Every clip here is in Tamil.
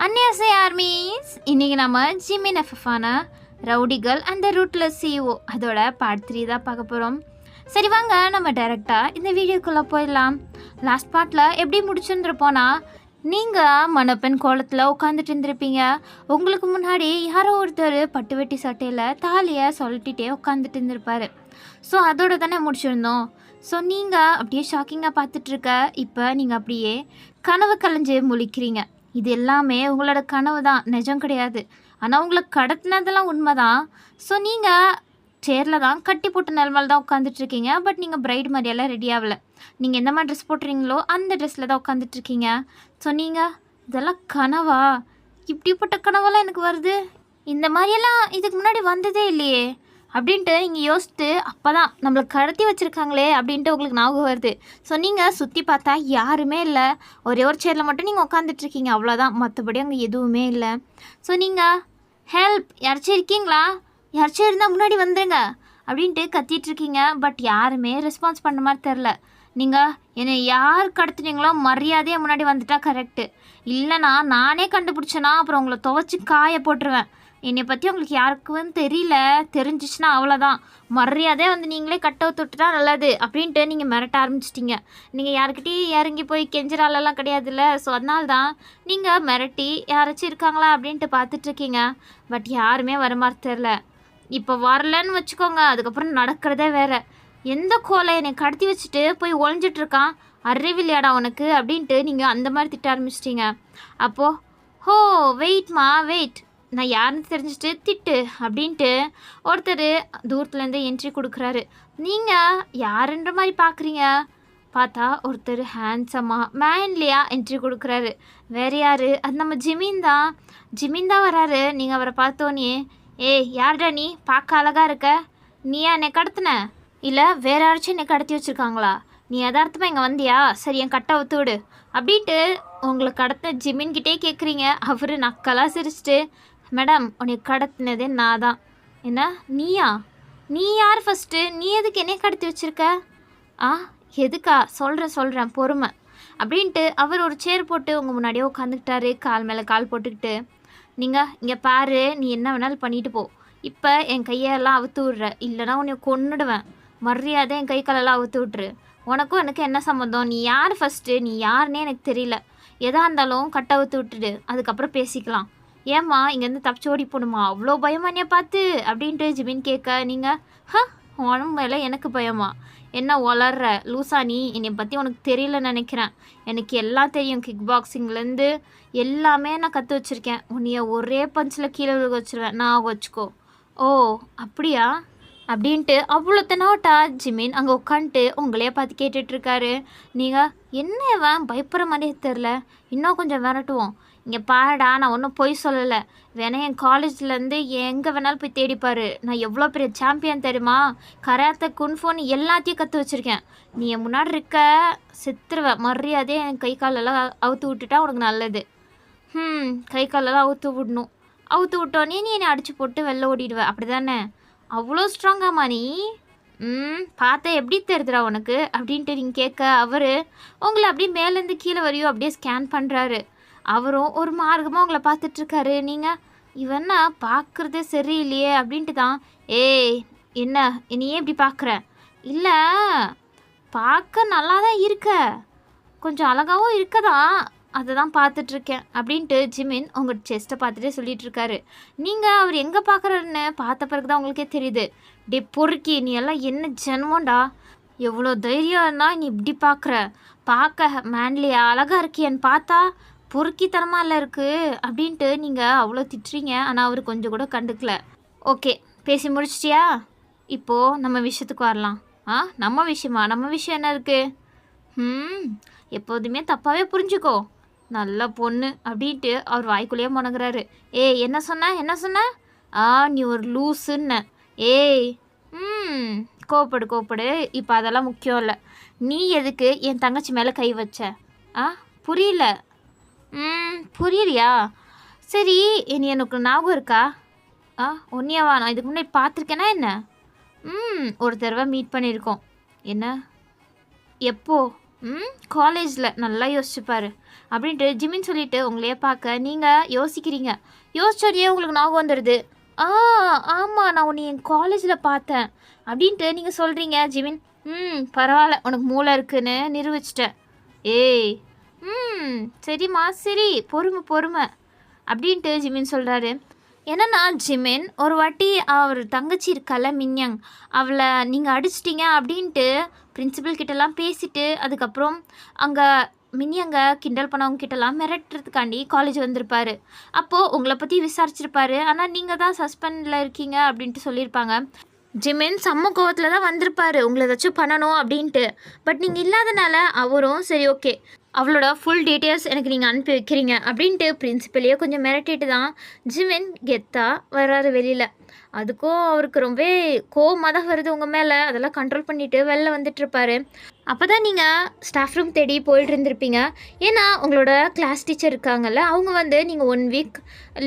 அன்னியாசை ஆர்மீஸ் இன்றைக்கி நம்ம ஜிமின் எஃப்எஃபான ரவுடிகள் அந்த ரூட்டில் சிஓ அதோட பார்ட் 3 தான் பார்க்க போகிறோம். சரி வாங்க நம்ம டைரெக்டாக இந்த வீடியோக்குள்ளே போயிடலாம். லாஸ்ட் பார்ட்டில் எப்படி முடிச்சுருந்துருப்போனா, நீங்கள் மணப்பெண் கோலத்தில் உட்காந்துட்டு இருந்திருப்பீங்க. உங்களுக்கு முன்னாடி யாரோ ஒருத்தர் பட்டு வெட்டி சட்டையில் தாலியை சொல்லிட்டே உட்காந்துட்டு இருந்திருப்பார். ஸோ அதோட தானே முடிச்சிருந்தோம். ஸோ நீங்கள் அப்படியே ஷாக்கிங்காக பார்த்துட்ருக்க. இப்போ நீங்கள் அப்படியே கனவு கலைஞ்சு முழிக்கிறீங்க. இது எல்லாமே உங்களோட கனவு தான், நிஜம் கிடையாது. ஆனால் உங்களை கடத்தினதெல்லாம் உண்மை தான். ஸோ நீங்கள் சேரில் தான் கட்டி போட்ட நிலமையில தான் உட்காந்துட்ருக்கீங்க. பட் நீங்கள் பிரைட் மாதிரியெல்லாம் ரெடி ஆகலை. நீங்கள் எந்த மாதிரி ட்ரெஸ் போட்டுறீங்களோ அந்த ட்ரெஸ்ஸில் தான் உட்காந்துட்ருக்கீங்க. ஸோ நீங்கள் இதெல்லாம் கனவா? இப்படிப்பட்ட கனவெல்லாம் எனக்கு வருது, இந்த மாதிரியெல்லாம் இதுக்கு முன்னாடி வந்ததே இல்லையே அப்படின்ட்டு நீங்கள் யோசித்து அப்போ தான் நம்மளை கடத்தி வச்சுருக்காங்களே அப்படின்ட்டு உங்களுக்கு ஞாபகம் வருது. ஸோ நீங்கள் சுற்றி பார்த்தா யாருமே இல்லை. ஒரே ஒரு சேரில் மட்டும் நீங்கள் உட்காந்துட்ருக்கீங்க, அவ்வளோதான். மற்றபடி அங்கே எதுவுமே இல்லை. ஸோ நீங்கள் ஹெல்ப், யாராச்சும் இருக்கீங்களா, யாராச்சும் இருந்தால் முன்னாடி வந்துடுங்க அப்படின்ட்டு கத்திகிட்ருக்கீங்க. பட் யாருமே ரெஸ்பான்ஸ் பண்ணுற மாதிரி தெரில. நீங்கள் என்னை யார் கடத்துனீங்களோ மரியாதையாக முன்னாடி வந்துட்டா கரெக்டு. இல்லைனா நானே கண்டுபிடிச்சேன்னா அப்புறம் உங்களை துவைச்சி காய போட்டுருவேன். என்னை பற்றி உங்களுக்கு யாருக்கும் தெரியல, தெரிஞ்சிச்சுன்னா அவ்வளோதான். மரியாதையாக வந்து நீங்களே கட்ட தொட்டுட்டா நல்லது அப்படின்ட்டு நீங்கள் மிரட்ட ஆரம்பிச்சிட்டிங்க. நீங்கள் யாருக்கிட்டையும் இறங்கி போய் கெஞ்சிராலெல்லாம் கிடையாதுல்ல. ஸோ அதனால தான் நீங்கள் மிரட்டி யாராச்சும் இருக்காங்களா அப்படின்ட்டு பார்த்துட்ருக்கீங்க. பட் யாருமே வர மாதிரி தெரில. இப்போ வரலன்னு வச்சுக்கோங்க, அதுக்கப்புறம் நடக்கிறதே வேறு. எந்த கோலை என்னை கடத்தி வச்சுட்டு போய் ஒழிஞ்சிட்ருக்கான், அறிவில்லையாடா உனக்கு அப்படின்ட்டு நீங்கள் அந்த மாதிரி திட்ட ஆரம்பிச்சிட்டிங்க. அப்போது ஹோ வெயிட்மா வெயிட், நான் யாருன்னு தெரிஞ்சுட்டு திட்டு அப்படின்ட்டு ஒருத்தர் தூரத்துலேருந்து என்ட்ரி கொடுக்குறாரு. நீங்கள் யாருன்ற மாதிரி பார்க்குறீங்க. பார்த்தா ஒருத்தர் ஹேண்ட்ஸமாக மேன்லியாக என்ட்ரி கொடுக்குறாரு. வேறு யார்? அது நம்ம ஜிமின் தான். ஜிமின் தான் வராரு. நீங்கள் அவரை பார்த்தோன்னே, ஏய் யார்டா நீ, பார்க்க அழகாக இருக்க, நீயா என்னை கடத்தின, இல்லை வேறு யாராச்சும் என்னை கடத்தி வச்சுருக்காங்களா, நீ யதார்த்தமாக இங்கே வந்தியா, சரி என் கட்டை ஒத்து விடு அப்படின்ட்டு உங்களை கடத்த ஜிமின்கிட்டே கேட்குறீங்க. அவர் நக்கலாக சிரிச்சிட்டு, மேடம் உன்னை கடத்தினதே நான் தான். என்ன நீயா? நீ யார் ஃபஸ்ட்டு? நீ எதுக்கு என்னை கடத்தி வச்சுருக்க? எதுக்கா? சொல்கிறேன் பொறுமை அப்படின்ட்டு அவர் ஒரு சேர் போட்டு உங்கள் முன்னாடியே உட்காந்துக்கிட்டாரு, கால் மேலே கால் போட்டுக்கிட்டு. நீங்கள் இங்கே பாரு, நீ என்ன வேணாலும் பண்ணிட்டு போ. இப்போ என் கையெல்லாம் அவுத்து விட்ற, இல்லைனா உன்னை கொன்னுடுவேன். மரியாதை என் கை காலெல்லாம் அவுத்து விட்ரு. உனக்கும் எனக்கு என்ன சம்மந்தம்? நீ யார் ஃபஸ்ட்டு? நீ யாருன்னே எனக்கு தெரியல. எதாக இருந்தாலும் கட்ட அவுத்து விட்டுடு, அதுக்கப்புறம் பேசிக்கலாம். ஏம்மா இங்கேருந்து தப்பிச்சு ஓடி போகணுமா, அவ்வளோ பயமா என்னைய பார்த்து அப்படின்ட்டு ஜிமின் கேட்க, நீங்கள் உடம்பு மேலே எனக்கு பயமா? என்ன வளர்ற லூசா நீ, என்னை பற்றி உனக்கு தெரியலன்னு நினைக்கிறேன். எனக்கு எல்லாம் தெரியும், கிக் பாக்ஸிங்லேருந்து எல்லாமே நான் கற்று வச்சுருக்கேன். உன்னைய ஒரே பஞ்சில் கீழே விழுக வச்சுருவேன், நான் வச்சுக்கோ. ஓ அப்படியா அப்படின்ட்டு அவ்வளோ தெனாவட்டா ஜிமின் அங்கே உட்காந்துட்டு உங்களையே பார்த்து கேட்டுட்ருக்காரு. நீங்கள் என்ன பயப்படுற மாதிரியே தெரில, இன்னும் கொஞ்சம் விரட்டுவோம். இங்கே பாருடா, நான் ஒன்றும் பொய் சொல்லலை. வேணா என் காலேஜ்லேருந்து எங்கே வேணாலும் போய் தேடிப்பார். நான் எவ்வளோ பெரிய சாம்பியன் தெரியுமா, கராத்தே குன்ஃபோன்னு எல்லாத்தையும் கற்று வச்சுருக்கேன். நீ என் முன்னாடி இருக்க செத்துருவேன். மரியாதையே என் கை காலெல்லாம் அவுத்து விட்டுட்டா உனக்கு நல்லது. கை காலெல்லாம் அவுத்து விடணும். அவுத்து விட்டோன்னே நீ என்னை அடித்து போட்டு வெளில ஓடிடுவேன், அப்படி தானே? அவ்வளோ ஸ்ட்ராங்காமா நீ? பார்த்தா எப்படி தெரியுதுடா உனக்கு அப்படின்ட்டு நீங்கள் கேட்க, அவர் உங்களை அப்படியே மேலேருந்து கீழே வரையும் அப்படியே ஸ்கேன் பண்ணுறாரு. அவரும் ஒரு மார்க்கமாக உங்களை பார்த்துட்ருக்காரு. நீங்கள் இவன்னா பார்க்குறதே சரியில்லையே அப்படின்ட்டு தான், ஏய் என்ன என்னையே இப்படி பார்க்குற? இல்லை பார்க்க நல்லா தான் இருக்க, கொஞ்சம் அழகாகவும் இருக்க தான், அதை தான் பார்த்துட்ருக்கேன் அப்படின்ட்டு ஜிமின் உங்கள் செஸ்ட்டை பார்த்துட்டே சொல்லிகிட்ருக்காரு. நீங்கள் அவர் எங்கே பார்க்குறாருன்னு பார்த்த பிறகு தான் உங்களுக்கே தெரியுது. டே பொறுக்கி, நீ எல்லாம் என்ன ஜென்மோண்டா, எவ்வளோ தைரியம் இருந்தால் நீ இப்படி பார்க்க மேன்லியா அழகாக இருக்கியான்னு பார்த்தா பொறுக்கித்தனமாக இல்லை இருக்குது அப்படின்ட்டு நீங்கள் அவ்வளோ திட்டுறீங்க. ஆனால் அவர் கொஞ்சம் கூட கண்டுக்கல. ஓகே பேசி முடிச்சிட்டியா? இப்போது நம்ம விஷயத்துக்கு வரலாம். நம்ம விஷயம் என்ன இருக்குது? எப்போதுமே தப்பாகவே புரிஞ்சுக்கோ, நல்ல பொண்ணு அப்படின்ட்டு அவர் வாய்க்குள்ளேயே முனங்குறாரு. ஏய் என்ன சொன்ன? நீ ஒரு லூஸுன்னு. ஏய் கோப்படு. இப்போ அதெல்லாம் முக்கியம் இல்லை. நீ எதுக்கு என் தங்கச்சி மேலே கை வச்ச? புரியலையா? சரி இனி எனக்கு ஞாபகம் இருக்கா? ஒன்னியாவா? நான் இதுக்கு முன்னாடி பார்த்துருக்கேனா என்ன? ஒரு தடவை மீட் பண்ணியிருக்கோம். என்ன எப்போ? காலேஜில் நல்லா யோசிச்சுப்பாரு அப்படின்ட்டு ஜிமின் சொல்லிட்டு உங்களையே பார்க்க நீங்கள் யோசிக்கிறீங்க. யோசிச்சோடனே உங்களுக்கு ஞாபகம் வந்துடுது. ஆ ஆமாம், நான் உன்னை என் காலேஜில் பார்த்தேன் அப்படின்ட்டு நீங்கள் சொல்கிறீங்க. ஜிமின் பரவாயில்ல, உனக்கு மூளை இருக்குன்னு நிரூபிச்சிட்டேன். ஏய் சரிம்மா சரி, பொறுமை பொறுமை அப்படின்ட்டு ஜிமின் சொல்கிறாரு. என்னன்னா ஜிமின் ஒரு வாட்டி அவர் தங்கச்சி இருக்கல மின்யங், அவளை நீங்கள் அடிச்சிட்டிங்க அப்படின்ட்டு பிரின்சிபல் கிட்டலாம் பேசிட்டு அதுக்கப்புறம் அங்கே மின்யங்க கிண்டல் பண்ணவங்க கிட்டலாம் மிரட்டுறதுக்காண்டி காலேஜ் வந்திருப்பாரு. அப்போது உங்களை பற்றி விசாரிச்சிருப்பாரு. ஆனால் நீங்கள் தான் சஸ்பெண்டில் இருக்கீங்க அப்படின்ட்டு சொல்லியிருப்பாங்க. ஜிமின் செம்ம கோவத்தில் தான் வந்திருப்பாரு உங்களை ஏதாச்சும் பண்ணணும் அப்படின்ட்டு. பட் நீங்கள் இல்லாதனால அவரும் சரி ஓகே அவளோட ஃபுல் டீட்டெயில்ஸ் எனக்கு நீங்கள் அனுப்பி வைக்கிறீங்க அப்படின்ட்டு பிரின்சிபலையே கொஞ்சம் மிரட்டிட்டு தான் ஜிமின் கெத்தா வர்றாரு வெளியில். அதுக்கும் அவருக்கு ரொம்ப கோவமாக தான் வருது உங்கள் மேலே. அதெல்லாம் கண்ட்ரோல் பண்ணிவிட்டு வெளில வந்துட்டுருப்பாரு. அப்போ தான் நீங்கள் ஸ்டாஃப் ரூம் தேடி போயிட்டு இருந்திருப்பீங்க. ஏன்னா உங்களோட கிளாஸ் டீச்சர் இருக்காங்கல்ல, அவங்க வந்து நீங்கள் 1 வீக்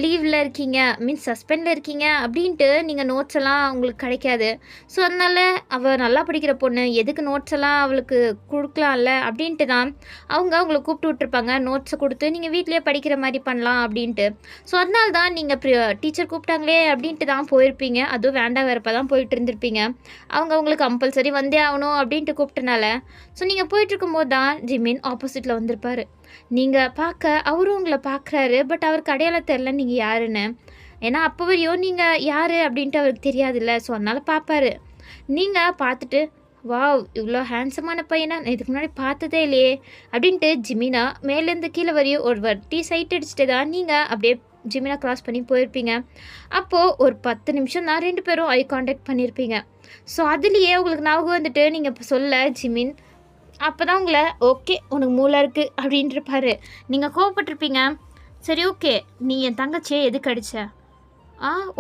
லீவில் இருக்கீங்க, மீன்ஸ் சஸ்பெண்டில் இருக்கீங்க அப்படின்ட்டு நீங்கள் நோட்ஸ் எல்லாம் உங்களுக்கு கிடைக்காது. ஸோ அதனால் அவள் நல்லா படிக்கிற பொண்ணு, எதுக்கு நோட்ஸ் எல்லாம் அவளுக்கு கொடுக்கலாம்ல அப்படின்ட்டு தான் அவங்க உங்களை கூப்பிட்டு விட்ருப்பாங்க. நோட்ஸை கொடுத்து நீங்கள் வீட்டிலே படிக்கிற மாதிரி பண்ணலாம் அப்படின்ட்டு. ஸோ அதனால தான் நீங்கள் டீச்சர் கூப்பிட்டாங்களே அப்படின்ட்டு தான் போயிருப்பீங்க. அதுவும் வேண்டாம் வேறப்போ தான் போயிட்டு இருந்திருப்பீங்க. அவங்க உங்களுக்கு கம்பல்சரி வந்தே ஆகணும் அப்படின்ட்டு கூப்பிட்டனால. ஸோ நீங்கள் போயிட்டுருக்கும்போது தான் ஜிமின் ஆப்போசிட்டில் வந்திருப்பார். நீங்கள் பார்க்க அவரும் உங்களை பார்க்குறாரு. பட் அவருக்கு அடையாளம் தெரில நீங்கள் யாருன்னு. ஏன்னா அப்போ வரையும் நீங்கள் யார் அப்படின்ட்டு அவருக்கு தெரியாதுல்ல. ஸோ அதனால் பார்ப்பாரு. நீங்கள் பார்த்துட்டு வாவ் இவ்வளோ ஹேண்ட்ஸமான பையனா, நான் இதுக்கு முன்னாடி பார்த்ததே இல்லையே அப்படின்ட்டு ஜிமினா மேலேருந்து கீழே வரையும் ஒரு வாட்டி சைட் அடிச்சுட்டு தான் நீங்கள் அப்படியே ஜிமினா க்ராஸ் பண்ணி போயிருப்பீங்க. அப்போது ஒரு 10 நிமிஷம் தான் 2 பேரும் ஐ கான்டாக்ட் பண்ணியிருப்பீங்க. ஸோ அதுலேயே உங்களுக்கு ஞாபகம் வந்துட்டு நீங்கள் இப்போ சொல்ல ஜிமின் அப்போ தான் உங்களை ஓகே உனக்கு மூளை இருக்குது அப்படின்ட்டுருப்பாரு. நீங்கள் கோவப்பட்டிருப்பீங்க. சரி ஓகே, நீ என் தங்கச்சியை எதுக்கு அடித்த?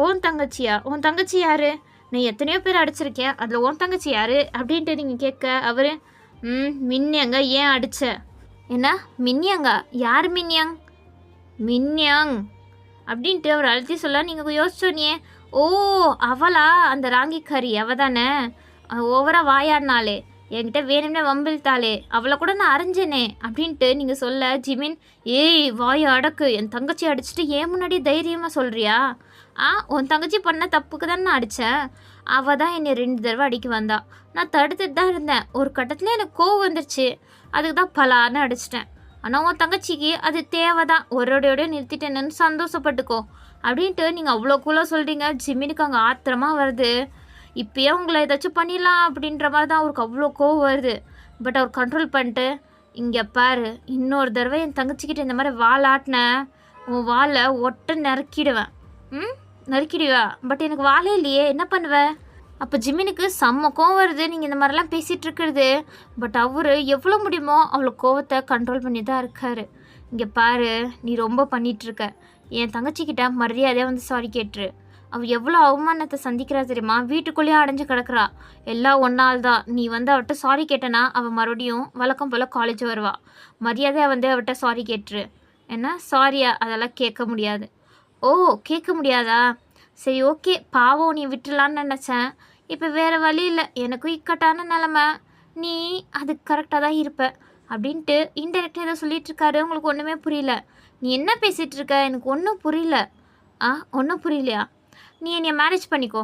உன் தங்கச்சியா? உன் தங்கச்சி யார்? நீ எத்தனையோ பேர் அடிச்சிருக்கேன், அதில் உன் தங்கச்சி யார் அப்படின்ட்டு நீங்கள் கேட்க அவர் மின்யங்க ஏன் அடித்த? என்ன மின்யங்கா? யார் மின்யங்? மின்யங் அப்படின்ட்டு அவர் அழுத்தி சொல்ல நீங்கள் யோசிச்சோன்னே ஓ அவளா, அந்த ராங்கிக்காரி அவ தானே, ஓவராக வாயாடினாலே, என்கிட்ட வேணும்னே வம்பிழ்த்தாளே, அவளை கூட நான் அரைஞ்சேனே அப்படின்ட்டு நீங்கள் சொல்ல ஜிமின் ஏய் வாயை அடக்கு, என் தங்கச்சி அடிச்சுட்டு ஏன் முன்னாடி தைரியமாக சொல்கிறியா? உன் தங்கச்சி பண்ண தப்புக்கு தானே நான் அடித்தேன். அவள் தான் என்னை 2 தடவை அடிக்க வந்தா. நான் தடுத்துட்டு தான் இருந்தேன். ஒரு கட்டத்தில் எனக்கு கோவம் வந்துருச்சு, அதுக்கு தான் பலான்னு அடிச்சிட்டேன். ஆனால் உன் தங்கச்சிக்கு அது தேவை தான், ஒரோடையோட நிறுத்திட்டேன்னு சந்தோஷப்பட்டுக்கோ அப்படின்ட்டு நீங்கள் அவ்வளோ கூலாக சொல்கிறீங்க. ஜிமினுக்கு அங்கே ஆத்திரமாக வருது. இப்போயே உங்களை ஏதாச்சும் பண்ணிடலாம் அப்படின்ற மாதிரி தான் அவருக்கு அவ்வளோ கோவம் வருது. பட் அவர் கண்ட்ரோல் பண்ணிட்டு இங்கே பாரு, இன்னொரு தடவை என் தங்கச்சிக்கிட்ட இந்த மாதிரி வால் ஆட்டினேன், உன் வாலை ஒட்ட நறுக்கிடுவேன். நறுக்கிடுவா? பட் எனக்கு வாலே இல்லையே, என்ன பண்ணுவேன்? அப்போ ஜிமினுக்கு செம்ம கோவம் வருது நீங்கள் இந்த மாதிரிலாம் பேசிகிட்டு இருக்கிறது. பட் அவர் எவ்வளோ முடியுமோ அவ்வளோ கோவத்தை கண்ட்ரோல் பண்ணி தான் இருக்கார். இங்கே பாரு, நீ ரொம்ப பண்ணிகிட்ருக்க. என் தங்கச்சிக்கிட்ட மரியாதையாக வந்து சாரி கேட்டுரு. அவள் எவ்வளோ அவமானத்தை சந்திக்கிறா தெரியுமா? வீட்டுக்குள்ளேயே அடைஞ்சு கிடக்குறா. எல்லாம் ஒன்றால் தான். நீ வந்து அவட்ட சாரி கேட்டனா அவள் மறுபடியும் வழக்கம் போல் காலேஜ் வருவா. மரியாதையாக வந்து அவட்ட சாரி கேட்டுரு. என்ன சாரியா? அதெல்லாம் கேட்க முடியாது. ஓ கேட்க முடியாதா? சரி ஓகே, பாவம் நீ விட்டுலான்னு நினச்சேன். இப்போ வேறு வழி இல்லை, எனக்கும் இக்கட்டான நிலமை, நீ அதுக்கு கரெக்டாக தான் இருப்ப அப்படின்ட்டு இன்டெரக்டாக ஏதோ சொல்லிகிட்ருக்காரு. உங்களுக்கு ஒன்றுமே புரியல. நீ என்ன பேசிகிட்டு இருக்க? எனக்கு ஒன்றும் புரியல. ஒன்றும் புரியலையா? நீ என்னை மேரேஜ் பண்ணிக்கோ.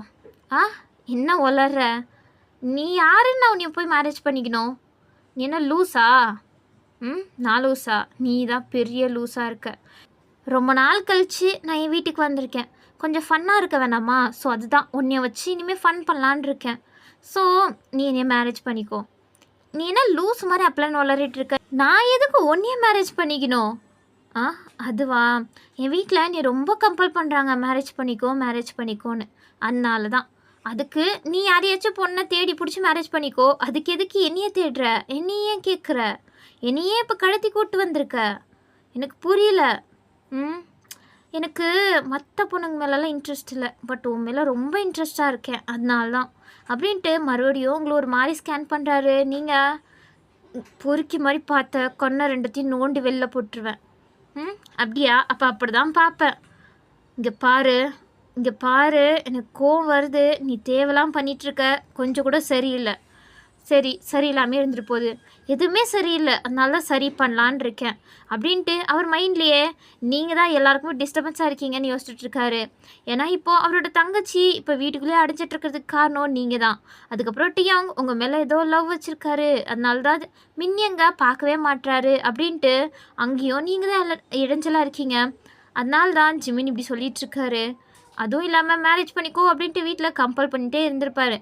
என்ன வளர்ற? நீ யாருன்னு உன்னை போய் மேரேஜ் பண்ணிக்கணும்? நீ என்ன லூஸா? நான் லூஸா? நீ தான் பெரிய லூஸாக இருக்க. ரொம்ப நாள் கழித்து நான் என் வீட்டுக்கு வந்திருக்கேன், கொஞ்சம் ஃபன்னாக இருக்க வேணாமா? ஸோ அதுதான் உன்னைய வச்சு இனிமேல் ஃபன் பண்ணலான் இருக்கேன். ஸோ நீ என்னைய மேரேஜ் பண்ணிக்கோ. நீ என்ன லூஸ் மாதிரி அப்பெல்லாம் வளரிட்டு இருக்க? நான் எதுக்கு உன்னைய மேரேஜ் பண்ணிக்கணும்? அதுவா, என் வீட்டில் நீ ரொம்ப கம்பல் பண்ணுறாங்க மேரேஜ் பண்ணிக்கோ மேரேஜ் பண்ணிக்கோன்னு. அதனால தான். அதுக்கு நீ யாரையாச்சும் பொண்ணை தேடி பிடிச்சி மேரேஜ் பண்ணிக்கோ. அதுக்கு எதுக்கு என்னையே தேடுற? என்னையே கேட்குற? என்னையே இப்போ கடத்தி கூட்டு வந்திருக்க? எனக்கு புரியல. எனக்கு மற்ற பொண்ணுங்க மேலெல்லாம் இன்ட்ரெஸ்ட் இல்லை, பட் உன் மேலே ரொம்ப இன்ட்ரெஸ்டாக இருக்கேன், அதனால தான் அப்படின்ட்டு மறுபடியும் உங்களை ஒரு மாதிரி ஸ்கேன் பண்ணுறாரு. நீங்கள் பொறுக்கி மாதிரி பார்த்த கொன்ன 2த்தையும் நோண்டி வெளில போட்டுருவேன். அப்படியா? அப்போ அப்படி தான் பார்ப்பேன். இங்கே பாரு, எனக்கு கோவம் வருது. நீ தேவைலாம் பண்ணிகிட்ருக்க, கொஞ்சம் கூட சரியில்லை. சரி சரியில்லாமல் இருந்துட்டு போகுது, எதுவுமே சரியில்லை, அதனால தான் சரி பண்ணலான் இருக்கேன் அப்படின்ட்டு அவர் மைண்ட்லேயே நீங்கள் தான் எல்லாருக்குமே டிஸ்டர்பன்ஸாக இருக்கீங்கன்னு யோசிச்சுட்டு இருக்காரு. ஏன்னா இப்போது அவரோட தங்கச்சி இப்போ வீட்டுக்குள்ளேயே அடைஞ்சிட்டு இருக்கிறதுக்கு காரணம் நீங்கள் தான். அதுக்கப்புறம் டியாங் உங்கள் மேலே ஏதோ லவ் வச்சுருக்காரு, அதனால தான் மின்யங்க பார்க்கவே மாட்டுறாரு அப்படின்ட்டு அங்கேயும் நீங்கள் தான் இடைஞ்சலாக இருக்கீங்க. அதனால தான் ஜிமின் இப்படி சொல்லிகிட்ருக்காரு. அதுவும் இல்லாமல் மேரேஜ் பண்ணிக்கோ அப்படின்ட்டு வீட்டில் கம்பல் பண்ணிகிட்டே இருந்திருப்பார்.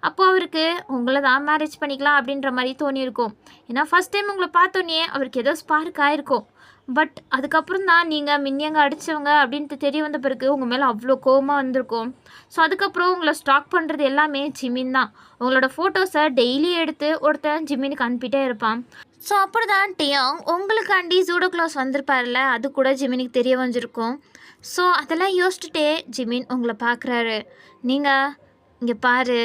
அப்போது அவருக்கு உங்களை தான் மேரேஜ் பண்ணிக்கலாம் அப்படின்ற மாதிரி தோணியிருக்கும். ஏன்னா ஃபஸ்ட் டைம் உங்களை பார்த்தோன்னே அவருக்கு ஏதோ ஸ்பார்க் ஆகிருக்கும். பட் அதுக்கப்புறம் தான் நீங்கள் மின்னியங்க அடித்தவங்க அப்படின்ட்டு தெரிய வந்த பிறகு உங்கள் மேலே அவ்வளோ கோவமாக வந்திருக்கும். ஸோ அதுக்கப்புறம் உங்களை ஸ்டாக் பண்ணுறது எல்லாமே ஜிமின் தான். உங்களோட ஃபோட்டோஸை டெய்லி எடுத்து ஒருத்தன் ஜிமினுக்கு அனுப்பிட்டே இருப்பான். ஸோ அப்படி தான் டியாங் உங்களுக்காண்டி ஜூடோ கிளாஸ் வந்திருப்பார்ல, அது கூட ஜிமினுக்கு தெரிய வந்திருக்கும். ஸோ அதெல்லாம் யோசிச்சுட்டே ஜிமின் உங்களை பார்க்குறாரு. நீங்கள் இங்கே பாரு,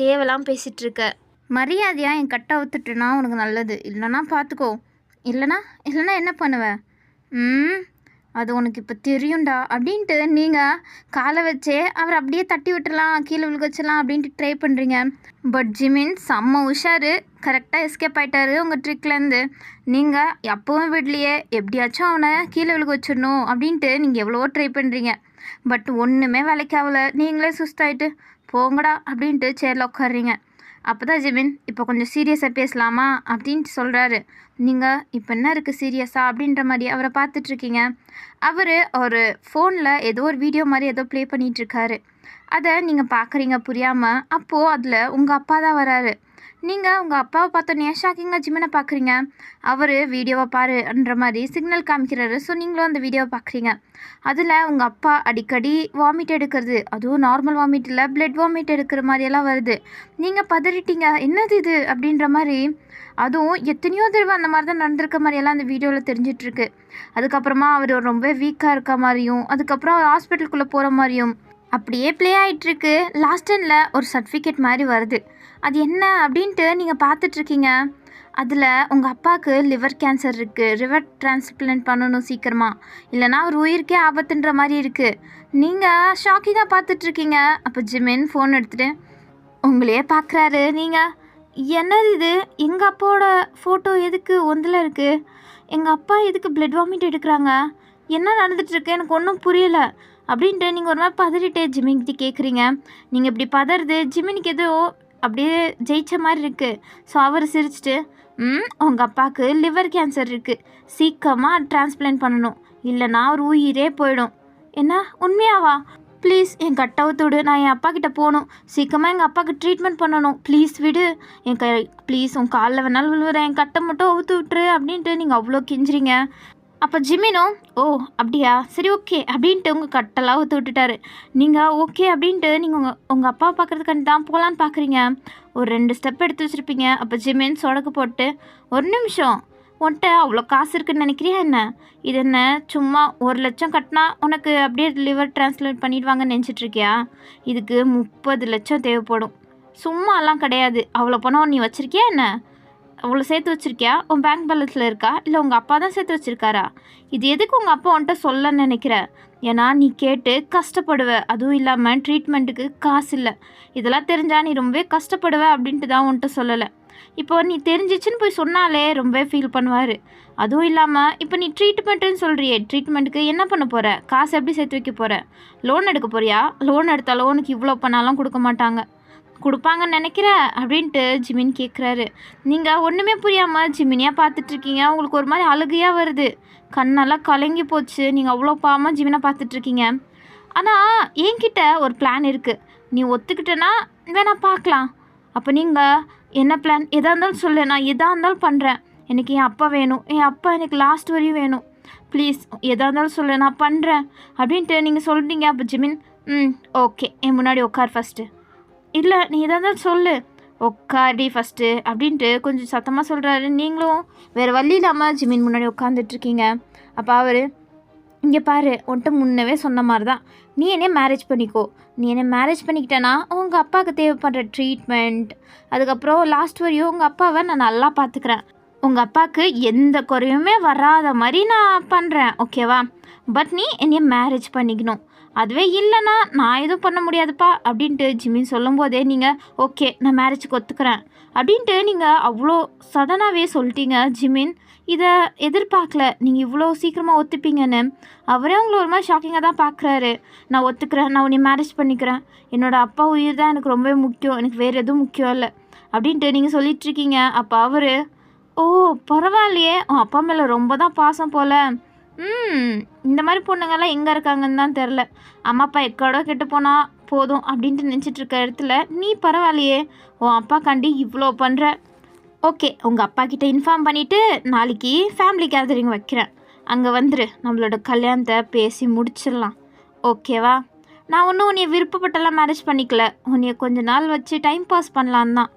தேவைலாம் பேசிகிட்ருக்க, மரியாதையாக என் கட்டை அவுத்துட்டுனா உனக்கு நல்லது, இல்லைனா பார்த்துக்கோ, இல்லைனா என்ன பண்ணுவேன்? அது உனக்கு இப்போ தெரியும்டா அப்படின்ட்டு நீங்கள் காலை வச்சே அவர் அப்படியே தட்டி விட்டுலாம், கீழே விழுக வச்சலாம் அப்படின்ட்டு ட்ரை பண்ணுறீங்க. பட் ஜிமின் செம்ம உஷாரு, கரெக்டாக எஸ்கேப் ஆகிட்டாரு உங்கள் ட்ரிக்லேருந்து. நீங்கள் எப்பவும் விடலையே, எப்படியாச்சும் அவனை கீழே விழுக வச்சிடணும் அப்படின்ட்டு நீங்கள் எவ்வளவோ ட்ரை பண்ணுறீங்க. பட் ஒன்றுமே வேலைக்காகல, நீங்களே சுஸ்தாயிட்டு போங்கடா அப்படின்ட்டு சேரில் உட்காடுறீங்க. அப்போ தான் ஜிமின் இப்போ கொஞ்சம் சீரியஸாக பேசலாமா அப்படின்ட்டு சொல்கிறாரு. நீங்கள் இப்போ என்ன இருக்குது சீரியஸாக அப்படின்ற மாதிரி அவரை பார்த்துட்ருக்கீங்க. அவர் ஒரு ஃபோனில் ஏதோ ஒரு வீடியோ மாதிரி ஏதோ ப்ளே பண்ணிகிட்ருக்காரு. அதை நீங்கள் பார்க்குறீங்க புரியாமல். அப்போது அதில் உங்கள் அப்பா தான் வராரு. நீங்கள் உங்கள் அப்பாவை பார்த்தோன்னே ஷாக்கிங்காக ஜிமினை பார்க்குறீங்க. அவர் வீடியோவை பாருன்ற மாதிரி சிக்னல் காமிக்கிறாரு. ஸோ நீங்களும் அந்த வீடியோவை பார்க்குறீங்க. அதில் உங்கள் அப்பா அடிக்கடி வாமிட் எடுக்கிறது, அதுவும் நார்மல் வாமிட் இல்லை, பிளட் வாமிட் எடுக்கிற மாதிரியெல்லாம் வருது. நீங்கள் பதறிட்டீங்க, என்னது இது அப்படின்ற மாதிரி. அதுவும் எத்தனையோ தடவை அந்த மாதிரி தான் நடந்திருக்க மாதிரியெல்லாம் அந்த வீடியோவில் தெரிஞ்சிட்ருக்கு. அதுக்கப்புறமா அவர் ரொம்ப வீக்காக இருக்க மாதிரியும், அதுக்கப்புறம் அவர் ஹாஸ்பிட்டலுக்குள்ளே போகிற மாதிரியும் அப்படியே ப்ளே ஆகிட்டுருக்கு. லாஸ்ட் எண்டில் ஒரு சர்டிஃபிகேட் மாதிரி வருது. அது என்ன அப்படின்ட்டு நீங்கள் பார்த்துட்ருக்கீங்க. அதில் உங்கள் அப்பாவுக்கு லிவர் கேன்சர் இருக்குது, லிவர் டிரான்ஸ்பிளான்ட் பண்ணணும் சீக்கிரமாக, இல்லைனா ஒரு உயிருக்கே ஆபத்துன்ற மாதிரி இருக்குது. நீங்கள் ஷாக்கிங்காக பார்த்துட்ருக்கீங்க. அப்போ ஜிமின் ஃபோன் எடுத்துகிட்டு உங்களையே பார்க்குறாரு. நீங்கள் என்னது இது, எங்கள் அப்பாவோட ஃபோட்டோ எதுக்கு ஒன்றில் இருக்குது, எங்கள் அப்பா எதுக்கு பிளட் வாமிட் எடுக்கிறாங்க, என்ன நடந்துகிட்ருக்கு, எனக்கு ஒன்றும் புரியலை அப்படின்ட்டு நீங்கள் ஒரு மாதிரி பதறிட்டு ஜிமின்கிட்ட கேட்குறீங்க. நீங்கள் இப்படி பதறது ஜிமினுக்கு ஏதோ அப்படியே ஜெயிச்ச மாதிரி இருக்குது. ஸோ அவர் சிரிச்சிட்டு உங்கள் அப்பாவுக்கு லிவர் கேன்சர் இருக்குது, சீக்கிரமாக டிரான்ஸ்பிளான்ட் பண்ணணும், இல்லைனா ஒரு உயிரே போயிடும். என்ன உண்மையாவா? ப்ளீஸ் என் கட்டை விடு, நான் என் அப்பா கிட்டே போகணும், சீக்கிரமாக எங்கள் அப்பாவுக்கு ட்ரீட்மெண்ட் பண்ணணும், ப்ளீஸ் விடு, என் ப்ளீஸ் உன் காலில் வேணாலும் விழுவுறேன், என் கட்டை மட்டும் அவுத்து விட்டுரு அப்படின்ட்டு நீங்கள் அவ்வளோ கெஞ்சுறீங்க. அப்போ ஜிமினும் ஓ அப்படியா சரி ஓகே அப்படின்ட்டு உங்கள் கட்டெல்லாம் ஊற்று விட்டுட்டாரு. நீங்கள் ஓகே அப்படின்ட்டு நீங்கள் உங்கள் அப்பாவை பார்க்குறதுக்காண்டி தான் போகலான்னு பார்க்குறீங்க. ஒரு 2 ஸ்டெப் எடுத்து வச்சுருப்பீங்க. அப்போ ஜிமின் சொடக்கு போட்டு, ஒரு நிமிஷம், உன்கிட்ட அவ்வளோ காசு இருக்குன்னு நினைக்கிறியா என்ன? இது என்ன சும்மா 1 லட்சம் கட்டினா உனக்கு அப்படியே லிவர் டிரான்ஸ்லேட் பண்ணிடுவாங்கன்னு நினச்சிட்ருக்கியா? இதுக்கு 30 லட்சம் தேவைப்படும். சும்மாலாம் கிடையாது. அவ்வளோ பணம் நீ வச்சுருக்கியா என்ன? அவ்வளோ சேர்த்து வச்சுருக்கியா? உன் பேங்க் பேலன்ஸில் இருக்கா, இல்லை உங்கள் அப்பா தான் சேர்த்து வச்சுருக்காரா? இது எதுக்கு உங்கள் அப்பா உன்ட்ட சொல்லன்னு நினைக்கிற? ஏன்னா நீ கேட்டு கஷ்டப்படுவ, அதுவும் இல்லாமல் ட்ரீட்மெண்ட்டுக்கு காசு இல்லை. இதெல்லாம் தெரிஞ்சால் நீ ரொம்பவே கஷ்டப்படுவ அப்படின்ட்டு தான் உன்ட்ட சொல்லலை. இப்போ நீ தெரிஞ்சிச்சுன்னு போய் சொன்னாலே ரொம்ப ஃபீல் பண்ணுவார். அதுவும் இல்லாமல் இப்போ நீ ட்ரீட்மெண்ட்டுன்னு சொல்கிறியே, ட்ரீட்மெண்ட்டுக்கு என்ன பண்ண போகிற? காசு எப்படி சேர்த்து வைக்க போகிற? லோன் எடுக்க போறியா? லோன் எடுத்தால் லோனுக்கு இவ்வளோ பண்ணாலும் கொடுக்க மாட்டாங்க. கொடுப்பாங்கன்னு நினைக்கிற அப்படின்ட்டு ஜிமின் கேட்குறாரு. நீங்கள் ஒன்றுமே புரியாமல் ஜிமினியாக பார்த்துட்ருக்கீங்க. உங்களுக்கு ஒரு மாதிரி அழுகையாக வருது, கண்ணெல்லாம் கலங்கி போச்சு. நீங்கள் அவ்வளோ பாவமாக ஜிமினை பார்த்துட்ருக்கீங்க. ஆனால் என்கிட்ட ஒரு பிளான் இருக்குது, நீ ஒத்துக்கிட்டேன்னா வேணா பார்க்கலாம். அப்போ நீங்கள் என்ன பிளான்? எதாக இருந்தாலும் சொல்லு, நான் எதாக இருந்தாலும் பண்ணுறேன். எனக்கு என் அப்பா வேணும், என் அப்பா எனக்கு லாஸ்ட் வரையும் வேணும், ப்ளீஸ் எதாக இருந்தாலும் சொல்லு, நான் பண்ணுறேன் அப்படின்ட்டு நீங்கள் சொல்கிறீங்க. அப்போ ஜிமின் ஓகே, என் முன்னாடி உட்கார் ஃபஸ்ட்டு. இல்லை நீ எதாக இருந்தாலும் சொல்லு, உட்காடி ஃபஸ்ட்டு அப்படின்ட்டு கொஞ்சம் சத்தமாக சொல்கிறாரு. நீங்களும் வேறு வழி இல்லாமல் ஜிமின் முன்னாடி உட்காந்துட்ருக்கீங்க. அப்போ அவர் இங்கே பாரு, உன்ட்ட முன்னவே சொன்ன மாதிரி தான், நீ என்னை மேரேஜ் பண்ணிக்கோ. நீ என்னை மேரேஜ் பண்ணிக்கிட்டேன்னா உங்கள் அப்பாவுக்கு தேவைப்படுற ட்ரீட்மெண்ட், அதுக்கப்புறம் லாஸ்ட் வரையும் உங்கள் அப்பாவை நான் நல்லா பார்த்துக்கிறேன். உங்கள் அப்பாவுக்கு எந்த குறையுமே வராத மாதிரி நான் பண்ணுறேன், ஓகேவா? பட் நீ என்னைய மேரேஜ் பண்ணிக்கணும். அதுவே இல்லைன்னா நான் எதுவும் பண்ண முடியாதுப்பா அப்படின்ட்டு ஜிமின் சொல்லும்போதே நீங்கள் ஓகே நான் மேரேஜுக்கு ஒத்துக்கிறேன் அப்படின்ட்டு நீங்கள் அவ்வளோ சடனாகவே சொல்லிட்டீங்க ஜிமின். இதை எதிர்பார்க்கல நீங்கள் இவ்வளோ சீக்கிரமாக ஒத்துப்பீங்கன்னு. அவரே உங்களை ஒரு மாதிரி ஷாக்கிங்காக தான் பார்க்குறாரு. நான் ஒத்துக்கிறேன், நான் உன்னை மேரேஜ் பண்ணிக்கிறேன், என்னோடய அப்பா உயிர் தான் எனக்கு ரொம்பவே முக்கியம், எனக்கு வேறு எதுவும் முக்கியம் இல்லை அப்படின்ட்டு நீங்கள் சொல்லிகிட்ருக்கீங்க. அப்போ அவர் ஓ பரவாயில்லையே, உன் அப்பா மேலே ரொம்ப தான் பாசம் போல். இந்த மாதிரி பொண்ணுங்கள்லாம் எங்கே இருக்காங்கன்னு தான் தெரில. அம்மா அப்பா எக்கடோ கெட்டு போனால் போதும் அப்படின்ட்டு நினச்சிட்டு இருக்க இடத்துல நீ பரவாயில்லையே, உன் அப்பா காண்டி இவ்வளோ பண்ணுற. ஓகே, உங்கள் அப்பா கிட்டே இன்ஃபார்ம் பண்ணிவிட்டு நாளைக்கு ஃபேமிலி கேதரிங் வைக்கிறேன், அங்கே வந்துரு, நம்மளோட கல்யாணத்தை பேசி முடிச்சிடலாம், ஓகேவா? நான் ஒன்றும் உன்னைய விருப்பப்பட்டெல்லாம் மேரேஜ் பண்ணிக்கல, உன்னைய கொஞ்ச நாள் வச்சு டைம் பாஸ் பண்ணலான் தான்.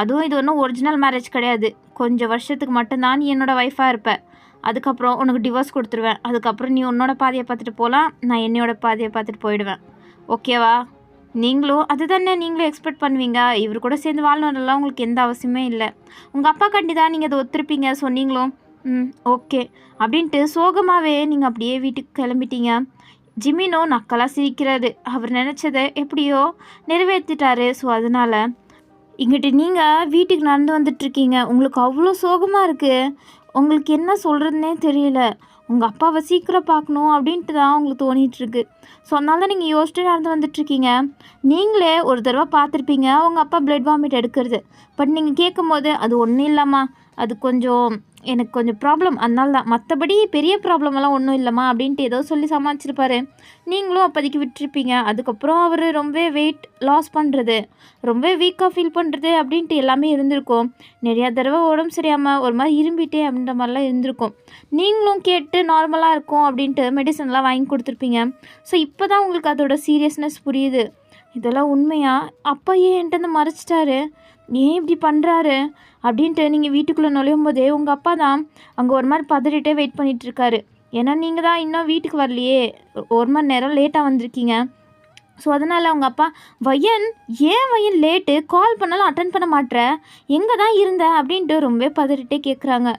அதுவும் இது ஒன்றும் ஒரிஜினல் மேரேஜ் கிடையாது, கொஞ்சம் வருஷத்துக்கு மட்டும்தான் நீ என்னோடய ஒய்ஃபாக இருப்ப. அதுக்கப்புறம் உனக்கு டிவோர்ஸ் கொடுத்துருவேன். அதுக்கப்புறம் நீ உன்னோட பாதையை பார்த்துட்டு போகலாம், நான் என்னோட பாதையை பார்த்துட்டு போயிடுவேன், ஓகேவா? நீங்களும் அதுதானே நீங்களும் எக்ஸ்பெக்ட் பண்ணுவீங்க. இவர் கூட சேர்ந்து வாழணும்லாம் உங்களுக்கு எந்த அவசியமே இல்லை. உங்கள் அப்பா கண்டி தான் நீங்கள் அதை ஒத்துருப்பீங்க சொன்னீங்களும். ஓகே அப்படின்ட்டு சோகமாகவே நீங்கள் அப்படியே வீட்டுக்கு கிளம்பிட்டீங்க. ஜிமினோ நக்கலாக சிரிக்கிறாரு. அவர் நினச்சதை எப்படியோ நிறைவேற்றிட்டாரு. ஸோ அதனால் இங்கிட்டு நீங்கள் வீட்டுக்கு நடந்து வந்துட்டுருக்கீங்க. உங்களுக்கு அவ்வளோ சோகமாக இருக்குது. உங்களுக்கு என்ன சொல்கிறதுனே தெரியல. உங்கள் அப்பாவை சீக்கிரம் பார்க்கணும் அப்படின்ட்டு தான் உங்களுக்கு தோணிகிட்ருக்கு. ஸோ அதனால தான் நீங்கள் யோசிச்சுட்டு நடந்து வந்துட்டுருக்கீங்க. நீங்களே ஒரு தடவை பார்த்துருப்பீங்க உங்கள் அப்பா பிளட் வாமிட் எடுக்கிறது. பட் நீங்கள் கேட்கும் போது அது ஒன்றும் இல்லைம்மா, அது எனக்கு கொஞ்சம் ப்ராப்ளம், அதனால தான், மற்றபடி பெரிய ப்ராப்ளமெல்லாம் ஒன்றும் இல்லைம்மா அப்படின்ட்டு ஏதோ சொல்லி சமாளிச்சிருப்பாரு. நீங்களும் அப்போதைக்கு விட்டுருப்பீங்க. அதுக்கப்புறம் அவர் ரொம்ப வெயிட் லாஸ் பண்ணுறது, ரொம்ப வீக்காக ஃபீல் பண்ணுறது அப்படின்ட்டு எல்லாமே இருந்திருக்கும். நிறையா தடவை உடம்பு சரியாமல் ஒரு மாதிரி இரும்பிட்டே அப்படின்ற மாதிரிலாம் இருந்திருக்கும். நீங்களும் கேட்டு நார்மலாக இருக்கும் அப்படின்ட்டு மெடிசன்லாம் வாங்கி கொடுத்துருப்பீங்க. ஸோ இப்போ தான் உங்களுக்கு அதோட சீரியஸ்னஸ் புரியுது. இதெல்லாம் உண்மையா? அப்பா ஏன் என்கிட்ட மறைச்சிட்டாரு, ஏன் இப்படி பண்ணுறாரு அப்படின்ட்டு நீங்கள் வீட்டுக்குள்ளே நுழையும் போதே உங்கள் அப்பா தான் அங்கே ஒரு மாதிரி பதறிட்டே வெயிட் பண்ணிகிட்ருக்காரு. ஏன்னா நீங்கள் தான் இன்னும் வீட்டுக்கு வரலையே, ஒரு மணி நேரம் லேட்டாக வந்திருக்கீங்க. ஸோ அதனால் அவங்க அப்பா வையன் லேட்டு, கால் பண்ணாலும் அட்டன் பண்ண மாட்டேற, எங்கே தான் இருந்த அப்படின்ட்டு ரொம்ப பதறிட்டே கேட்குறாங்க.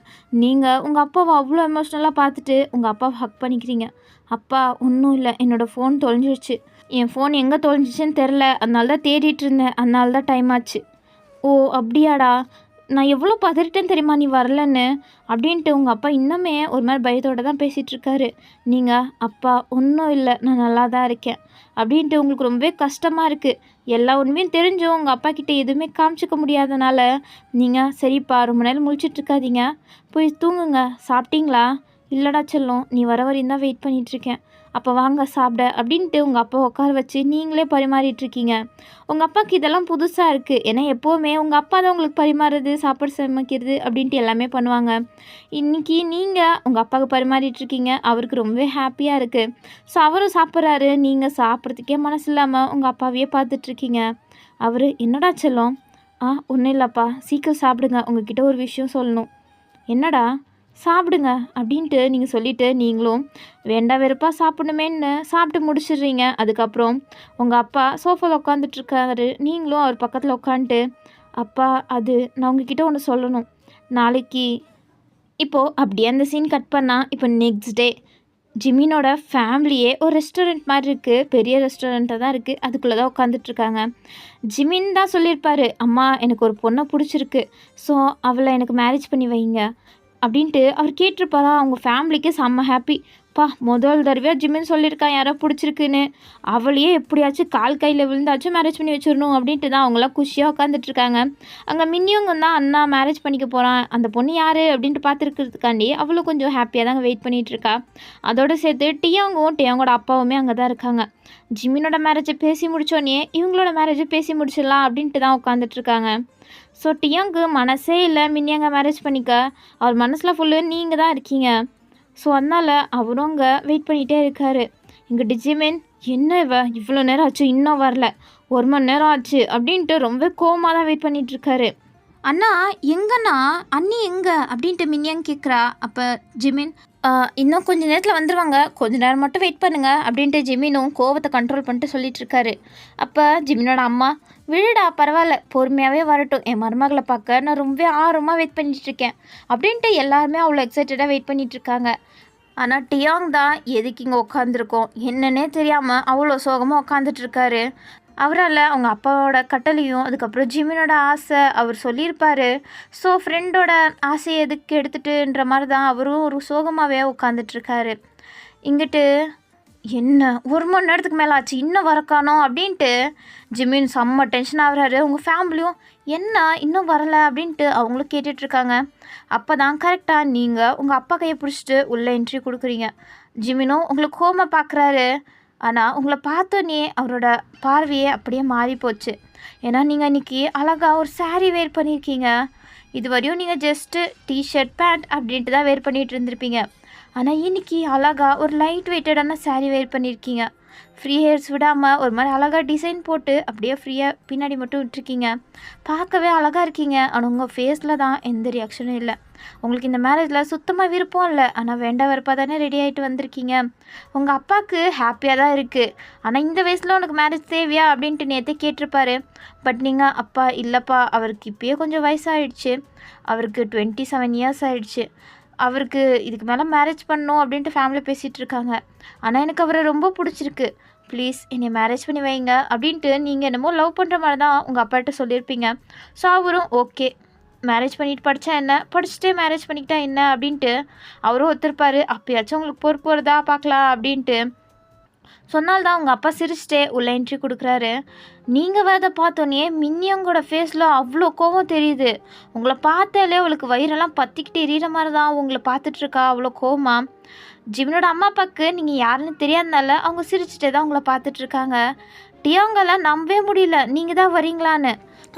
நீங்கள் உங்கள் அப்பாவை அவ்வளோ எமோஷ்னலாக பார்த்துட்டு உங்கள் அப்பாவை ஹக் பண்ணிக்கிறீங்க. அப்பா ஒன்றும் இல்லை, என்னோடய ஃபோன் தொலைஞ்சிடுச்சு, என் ஃபோன் எங்கே தொலைஞ்சிச்சின்னு தெரில, அதனால தான் தேடிட்டு இருந்தேன், அதனால தான் டைம் ஆச்சு. ஓ அப்படியாடா, நான் எவ்வளோ பதறிட்டேன்னு தெரியுமா நீ வரலன்னு அப்படின்ட்டு உங்கள் அப்பா இன்னுமே ஒரு மாதிரி பயத்தோடு தான் பேசிகிட்ருக்காரு. நீங்கள் அப்பா ஒன்றும் இல்லை, நான் நல்லா தான் இருக்கேன் அப்படின்ட்டு உங்களுக்கு ரொம்பவே கஷ்டமாக இருக்குது. எல்லா உண்மையும் தெரிஞ்சும் உங்கள் அப்பா கிட்டே எதுவுமே காமிச்சிக்க முடியாதனால நீங்கள் சரிப்பா ரொம்ப நேரம் முழிச்சிட்ருக்காதீங்க, போய் தூங்குங்க. சாப்பிட்டீங்களா? இல்லைடா செல்லம், நீ வர வரையும் தான் வெயிட் பண்ணிகிட்ருக்கேன், அப்போ வாங்க சாப்பிட அப்படின்ட்டு உங்கள் அப்பா உட்கார வச்சு நீங்களே பரிமாறிட்டுருக்கீங்க. உங்கள் அப்பாவுக்கு இதெல்லாம் புதுசாக இருக்குது. ஏன்னா எப்போவுமே உங்கள் அப்பா தான் உங்களுக்கு பரிமாறுறது, சாப்பாடு சமைக்கிறது அப்படின்ட்டு எல்லாமே பண்ணுவாங்க. இன்றைக்கி நீங்கள் உங்கள் அப்பாவுக்கு பரிமாறிட்டுருக்கீங்க, அவருக்கு ரொம்பவே ஹாப்பியாக இருக்குது. ஸோ அவரும் சாப்பிட்றாரு, நீங்கள் சாப்பிட்றதுக்கே மனசு இல்லாமல் உங்கள் அப்பாவையே பார்த்துட்ருக்கீங்க. அவர் என்னடா செல்லம்? ஒன்றும் இல்லைப்பா, சீக்கிரம் சாப்பிடுங்க, உங்ககிட்ட ஒரு விஷயம் சொல்லணும். என்னடா? சாப்பிடுங்க அப்படின்ட்டு நீங்கள் சொல்லிவிட்டு நீங்களும் வேண்டா வெறுப்பாக சாப்பிடணுமேன்னு சாப்பிட்டு முடிச்சிடுறீங்க. அதுக்கப்புறம் உங்கள் அப்பா சோஃபாவில் உட்காந்துட்ருக்காரு. நீங்களும் அவர் பக்கத்தில் உட்காந்துட்டு அப்பா அது நான் உங்ககிட்ட ஒன்று சொல்லணும் நாளைக்கு. இப்போது அப்படியே அந்த சீன் கட் பண்ணால் இப்போ நெக்ஸ்ட் டே ஜிமினோட ஃபேமிலியே ஒரு ரெஸ்டாரண்ட் மாதிரி இருக்குது, பெரிய ரெஸ்டாரண்ட்டாக தான் இருக்குது, அதுக்குள்ளே தான் உட்காந்துட்ருக்காங்க. ஜிமின் தான் சொல்லியிருப்பார், அம்மா எனக்கு ஒரு பொண்ணை பிடிச்சிருக்கு, ஸோ அவளை எனக்கு மேரேஜ் பண்ணி வைங்க அப்படின்ட்டு அவர் கேட்டிருப்பாரா. அவங்க ஃபேமிலிக்கு செம்ம ஹாப்பி. முதல் தடவையாக ஜிமின் சொல்லியிருக்கான் யாரோ பிடிச்சிருக்குன்னு, அவளையே எப்படியாச்சும் கால் கையில் விழுந்தாச்சும் மேரேஜ் பண்ணி வச்சிடணும் அப்படின்ட்டு தான் அவங்களாம் குஷியாக உட்காந்துட்ருக்காங்க. அங்கே மின்னியவங்க தான் அண்ணா மேரேஜ் பண்ணிக்க போகிறான், அந்த பொண்ணு யார் அப்படின்ட்டு பார்த்துருக்கிறதுக்காண்டி அவளும் கொஞ்சம் ஹாப்பியாக தாங்க வெயிட் பண்ணிகிட்ருக்கா. அதோடு சேர்த்து டியாங்கோட அப்பாவுமே அங்கே தான் இருக்காங்க. ஜிமினோட மேரேஜை பேசி முடித்தோடனே இவங்களோட மேரேஜை பேசி முடிச்சிடலாம் அப்படின்ட்டு தான் உட்காந்துட்ருக்காங்க. ஸோ டியாங்கு மனசே இல்லை மின்னியாங்க மேரேஜ் பண்ணிக்க, அவர் மனசில் ஃபுல்லு நீங்கள் தான் இருக்கீங்க. ஸோ அதனால் அவரும் அங்கே வெயிட் பண்ணிகிட்டே இருக்கார். இங்கிட்டு ஜிமின் என்ன இவ்வளோ நேரம் ஆச்சு இன்னும் வரல, 1 மணி நேரம் ஆச்சு அப்படின்ட்டு ரொம்ப கோவமாக தான் வெயிட் பண்ணிகிட்ருக்காரு. அண்ணா எங்கண்ணா, அண்ணி எங்கே அப்படின்ட்டு மின்னியாங்க கேட்குறா. அப்போ ஜிமின் இன்னும் கொஞ்சம் நேரத்தில் வந்துடுவாங்க, கொஞ்சம் நேரம் மட்டும் வெயிட் பண்ணுங்க அப்படின்ட்டு ஜிமினும் கோவத்தை கண்ட்ரோல் பண்ணிட்டு சொல்லிகிட்ருக்காரு. அப்போ ஜிமினோட அம்மா விழுடா பரவாயில்ல, பொறுமையாகவே வரட்டும், என் மருமகளை பார்க்க நான் ரொம்ப ஆர்வமாக வெயிட் பண்ணிகிட்ருக்கேன் அப்படின்ட்டு எல்லாருமே அவ்வளோ எக்ஸைட்டடாக வெயிட் பண்ணிகிட்ருக்காங்க. ஆனால் டியாங் தான் எதுக்கு இங்கே உட்காந்துருக்கோம் என்னன்னே தெரியாமல் அவ்வளோ சோகமாக உட்காந்துட்ருக்காரு. அவரால் அவங்க அப்பாவோட கட்டளையும் அதுக்கப்புறம் ஜிமினோட ஆசை அவர் சொல்லியிருப்பார். ஸோ ஃப்ரெண்டோட ஆசையை எதுக்கு எடுத்துட்டுன்ற மாதிரி தான் அவரும் ஒரு சோகமாகவே உட்காந்துட்ருக்காரு. இங்கிட்டு என்ன 1 மணி நேரத்துக்கு மேலே ஆச்சு இன்னும் வரக்கானோம் அப்படின்ட்டு ஜிமின் செம்ம டென்ஷன் ஆகுறாரு. உங்கள் ஃபேமிலியும் என்ன இன்னும் வரலை அப்படின்ட்டு அவங்களும் கேட்டுட்ருக்காங்க. அப்போ தான் கரெக்டாக நீங்கள் உங்கள் அப்பா கையை பிடிச்சிட்டு உள்ளே என்ட்ரி கொடுக்குறீங்க. ஜிமினும் உங்களுக்கு கோமா பார்க்குறாரு. ஆனால் உங்களை பார்த்தோன்னே அவரோட பார்வையே அப்படியே மாறி போச்சு. ஏன்னா நீங்கள் இன்றைக்கி அழகாக ஒரு சாரீ வேர் பண்ணியிருக்கீங்க. இது வரையும் நீங்கள் ஜஸ்ட்டு டிஷர்ட் பேண்ட் அப்படின்ட்டு தான் வேர் பண்ணிகிட்டு இருந்திருப்பீங்க. ஆனால் இன்றைக்கி அழகாக ஒரு லைட் வெயிட்டடான சாரீ வேர் பண்ணியிருக்கீங்க. ஃப்ரீ ஹேர்ஸ் விடாமல் ஒரு மாதிரி அழகாக டிசைன் போட்டு அப்படியே ஃப்ரீயாக பின்னாடி மட்டும் விட்டுருக்கீங்க. பார்க்கவே அழகாக இருக்கீங்க. ஆனால் உங்கள் ஃபேஸில் தான் எந்த ரியாக்ஷனும் இல்லை. உங்களுக்கு இந்த மேரேஜில் சுத்தமாக விருப்பம் இல்லை. ஆனால் வேண்டாம் வெறுப்பாக தானே ரெடி ஆகிட்டு வந்திருக்கீங்க. உங்கள் அப்பாவுக்கு ஹாப்பியாக தான் இருக்குது. ஆனால் இந்த வயசில் உனக்கு மேரேஜ் தேவையா அப்படின்ட்டு நேற்றே கேட்டிருப்பாரு. பட் நீங்கள் அப்பா இல்லைப்பா அவருக்கு இப்போயே கொஞ்சம் வயசாகிடுச்சு. அவருக்கு 27 இயர்ஸ் ஆகிடுச்சு. அவருக்கு இதுக்கு மேலே மேரேஜ் பண்ணணும் அப்படின்ட்டு ஃபேமிலி பேசிகிட்டு இருக்காங்க. ஆனால் எனக்கு அவரை ரொம்ப பிடிச்சிருக்கு. ப்ளீஸ் என்னை மேரேஜ் பண்ணி வைங்க அப்படின்ட்டு நீங்கள் என்னமோ லவ் பண்ணுற மாதிரி தான் உங்கள் அப்பாட்ட சொல்லியிருப்பீங்க. ஸோ அவரும் ஓகே மேரேஜ் பண்ணிட்டு படித்தா என்ன, படிச்சுட்டே மேரேஜ் பண்ணிக்கிட்டா என்ன அப்படின்ட்டு அவரும் ஒத்துருப்பார். அப்போயாச்சும் உங்களுக்கு பொறுப்பு வருதா பார்க்கலாம் அப்படின்ட்டு சொன்னால்தான் உங்கள் அப்பா சிரிச்சிட்டே உள்ள என்ட்ரி கொடுக்குறாரு. நீங்கள் வரதை பார்த்தோன்னே மின்னியங்களோட ஃபேஸில் அவ்வளோ கோவம் தெரியுது. உங்களை பார்த்தாலே அவளுக்கு வயிறெல்லாம் பற்றிக்கிட்டு எரியிற மாதிரி தான் உங்களை பார்த்துட்ருக்கா அவ்வளோ கோவமா. ஜிமினோட அம்மா அப்பாவுக்கு நீங்கள் யாருன்னு தெரியாதனால அவங்க சிரிச்சிட்டே தான் உங்களை பார்த்துட்ருக்காங்க. டியாங்கெல்லாம் நம்பவே முடியல நீங்கள் தான் வரீங்களான்னு.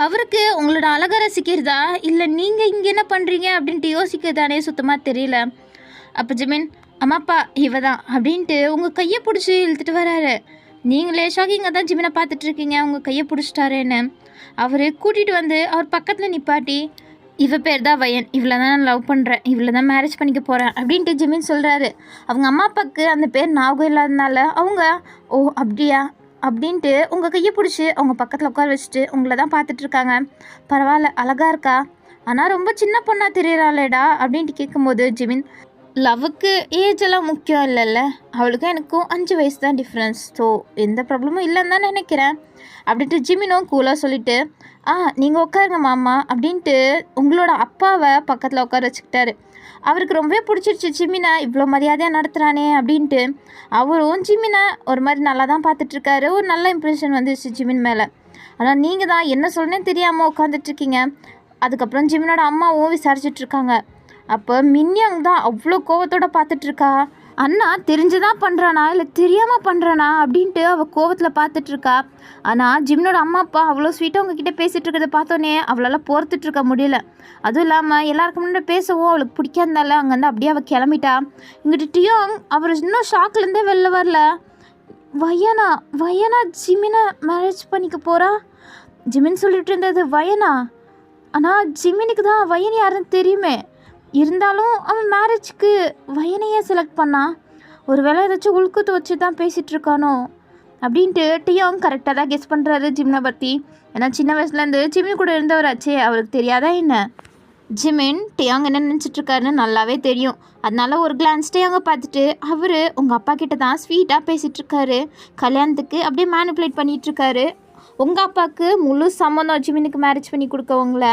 அவருக்கு உங்களோட அழகை ரசிக்கிறதா இல்லை நீங்கள் இங்கே என்ன பண்ணுறீங்க அப்படின்ட்டு யோசிக்கிறதானே சுத்தமாக தெரியல. அப்போ ஜிமின் அம்மாப்பா இவ தான் அப்படின்ட்டு உங்கள் கையை பிடிச்சி இழுத்துட்டு வராரு. நீங்களே ஷாக்கிங்காக தான் ஜிமினை பார்த்துட்ருக்கீங்க உங்கள் கையை பிடிச்சிட்டாருன்னு. அவர் கூட்டிகிட்டு வந்து அவர் பக்கத்தில் நிப்பாட்டி இவ பேர் தான் வயன், இவ்வளோ தான் நான் லவ் பண்ணுறேன், இவ்வளோ தான் மேரேஜ் பண்ணிக்க போகிறேன் அப்படின்ட்டு ஜிமின் சொல்கிறாரு. அவங்க அம்மா அப்பாவுக்கு அந்த பேர் ஞாபகம் இல்லாதனால அவங்க ஓ அப்படியா அப்படின்ட்டு உங்கள் கையை பிடிச்சி அவங்க பக்கத்தில் உட்கார வச்சுட்டு உங்களை தான் பார்த்துட்ருக்காங்க. பரவாயில்ல அழகாக இருக்கா, ஆனால் ரொம்ப சின்ன பொண்ணாக தெரியறாளேடா அப்படின்ட்டு கேட்கும்போது ஜிமின் லவ்வுக்கு ஏஜ் எல்லாம் முக்கியம் இல்லைல்ல, அவளுக்கும் எனக்கும் 5 வயசு தான் டிஃப்ரென்ஸ். ஸோ எந்த ப்ராப்ளமும் இல்லைன்னு தான் நினைக்கிறேன் அப்படின்ட்டு ஜிமினும் கூலாக சொல்லிவிட்டு நீங்கள் உட்காருங்க மாமா அப்படின்ட்டு உங்களோட அப்பாவை பக்கத்தில் உட்கார வச்சுக்கிட்டாரு. அவருக்கு ரொம்பவே பிடிச்சிருச்சு ஜிமினை இவ்வளோ மரியாதையாக நடத்துகிறானே அப்படின்ட்டு. அவரும் ஜிமினை ஒரு மாதிரி நல்லா தான் பார்த்துட்ருக்காரு. ஒரு நல்ல இம்ப்ரெஷன் வந்துருச்சு ஜிமின் மேலே. ஆனால் நீங்கள் தான் என்ன சொல்லணுன்னு தெரியாமல் உட்காந்துட்ருக்கீங்க. அதுக்கப்புறம் ஜிமினோட அம்மாவும் விசாரிச்சிட்ருக்காங்க. அப்போ மின்னியங் தான் அவ்வளோ கோவத்தோடு பார்த்துட்ருக்கா. அண்ணா தெரிஞ்சுதான் பண்ணுறானா இல்லை தெரியாமல் பண்ணுறானா அப்படின்ட்டு அவள் கோவத்தில் பார்த்துட்ருக்கா. ஆனால் ஜிமினோட அம்மா அப்பா அவ்வளோ ஸ்வீட்டாக உங்ககிட்ட பேசிகிட்டு இருக்கிறத பார்த்தோன்னே அவளால் பொறுத்துட்ருக்க முடியல. அதுவும் இல்லாமல் எல்லாருக்கும் முன்னாடி பேசவும் அவளுக்கு பிடிக்காதனால அங்கேருந்து அப்படியே அவள் கிளம்பிட்டா. இங்கிட்ட டியோங் அவர் இன்னும் ஷாக்லேருந்தே வெளில வரல. வயனா ஜிமினை மேரேஜ் பண்ணிக்க போகிறா. ஜிமின் சொல்லிட்டு இருந்தது வயனா, ஆனால் ஜிமினுக்கு தான் வயன் யாருன்னு தெரியுமே. இருந்தாலும் அவன் மேரேஜுக்கு வயனையே செலக்ட் பண்ணான். ஒரு வேளை ஏதாச்சும் உள்குத்து வச்சு தான் பேசிகிட்ருக்கானோ அப்படின்ட்டு டியோங் கரெக்டாக தான் கெஸ் பண்ணுறாரு ஜிமினை பற்றி. ஏன்னா சின்ன வயசுலேருந்து ஜிமின் கூட இருந்தவராச்சே, அவருக்கு தெரியாதா என்ன. ஜிமின் டியாங் என்ன நினச்சிட்ருக்காருன்னு நல்லாவே தெரியும். அதனால ஒரு கிளான்ஸ் டியாங்க பார்த்துட்டு அவர் உங்கள் அப்பா கிட்ட தான் ஸ்வீட்டாக பேசிகிட்ருக்காரு. கல்யாணத்துக்கு அப்படியே மேனிப்புலேட் பண்ணிகிட்ருக்காரு. உங்கள் அப்பாவுக்கு முழு சம்மந்தம் ஜிமினுக்கு மேரேஜ் பண்ணி கொடுக்கவங்கள.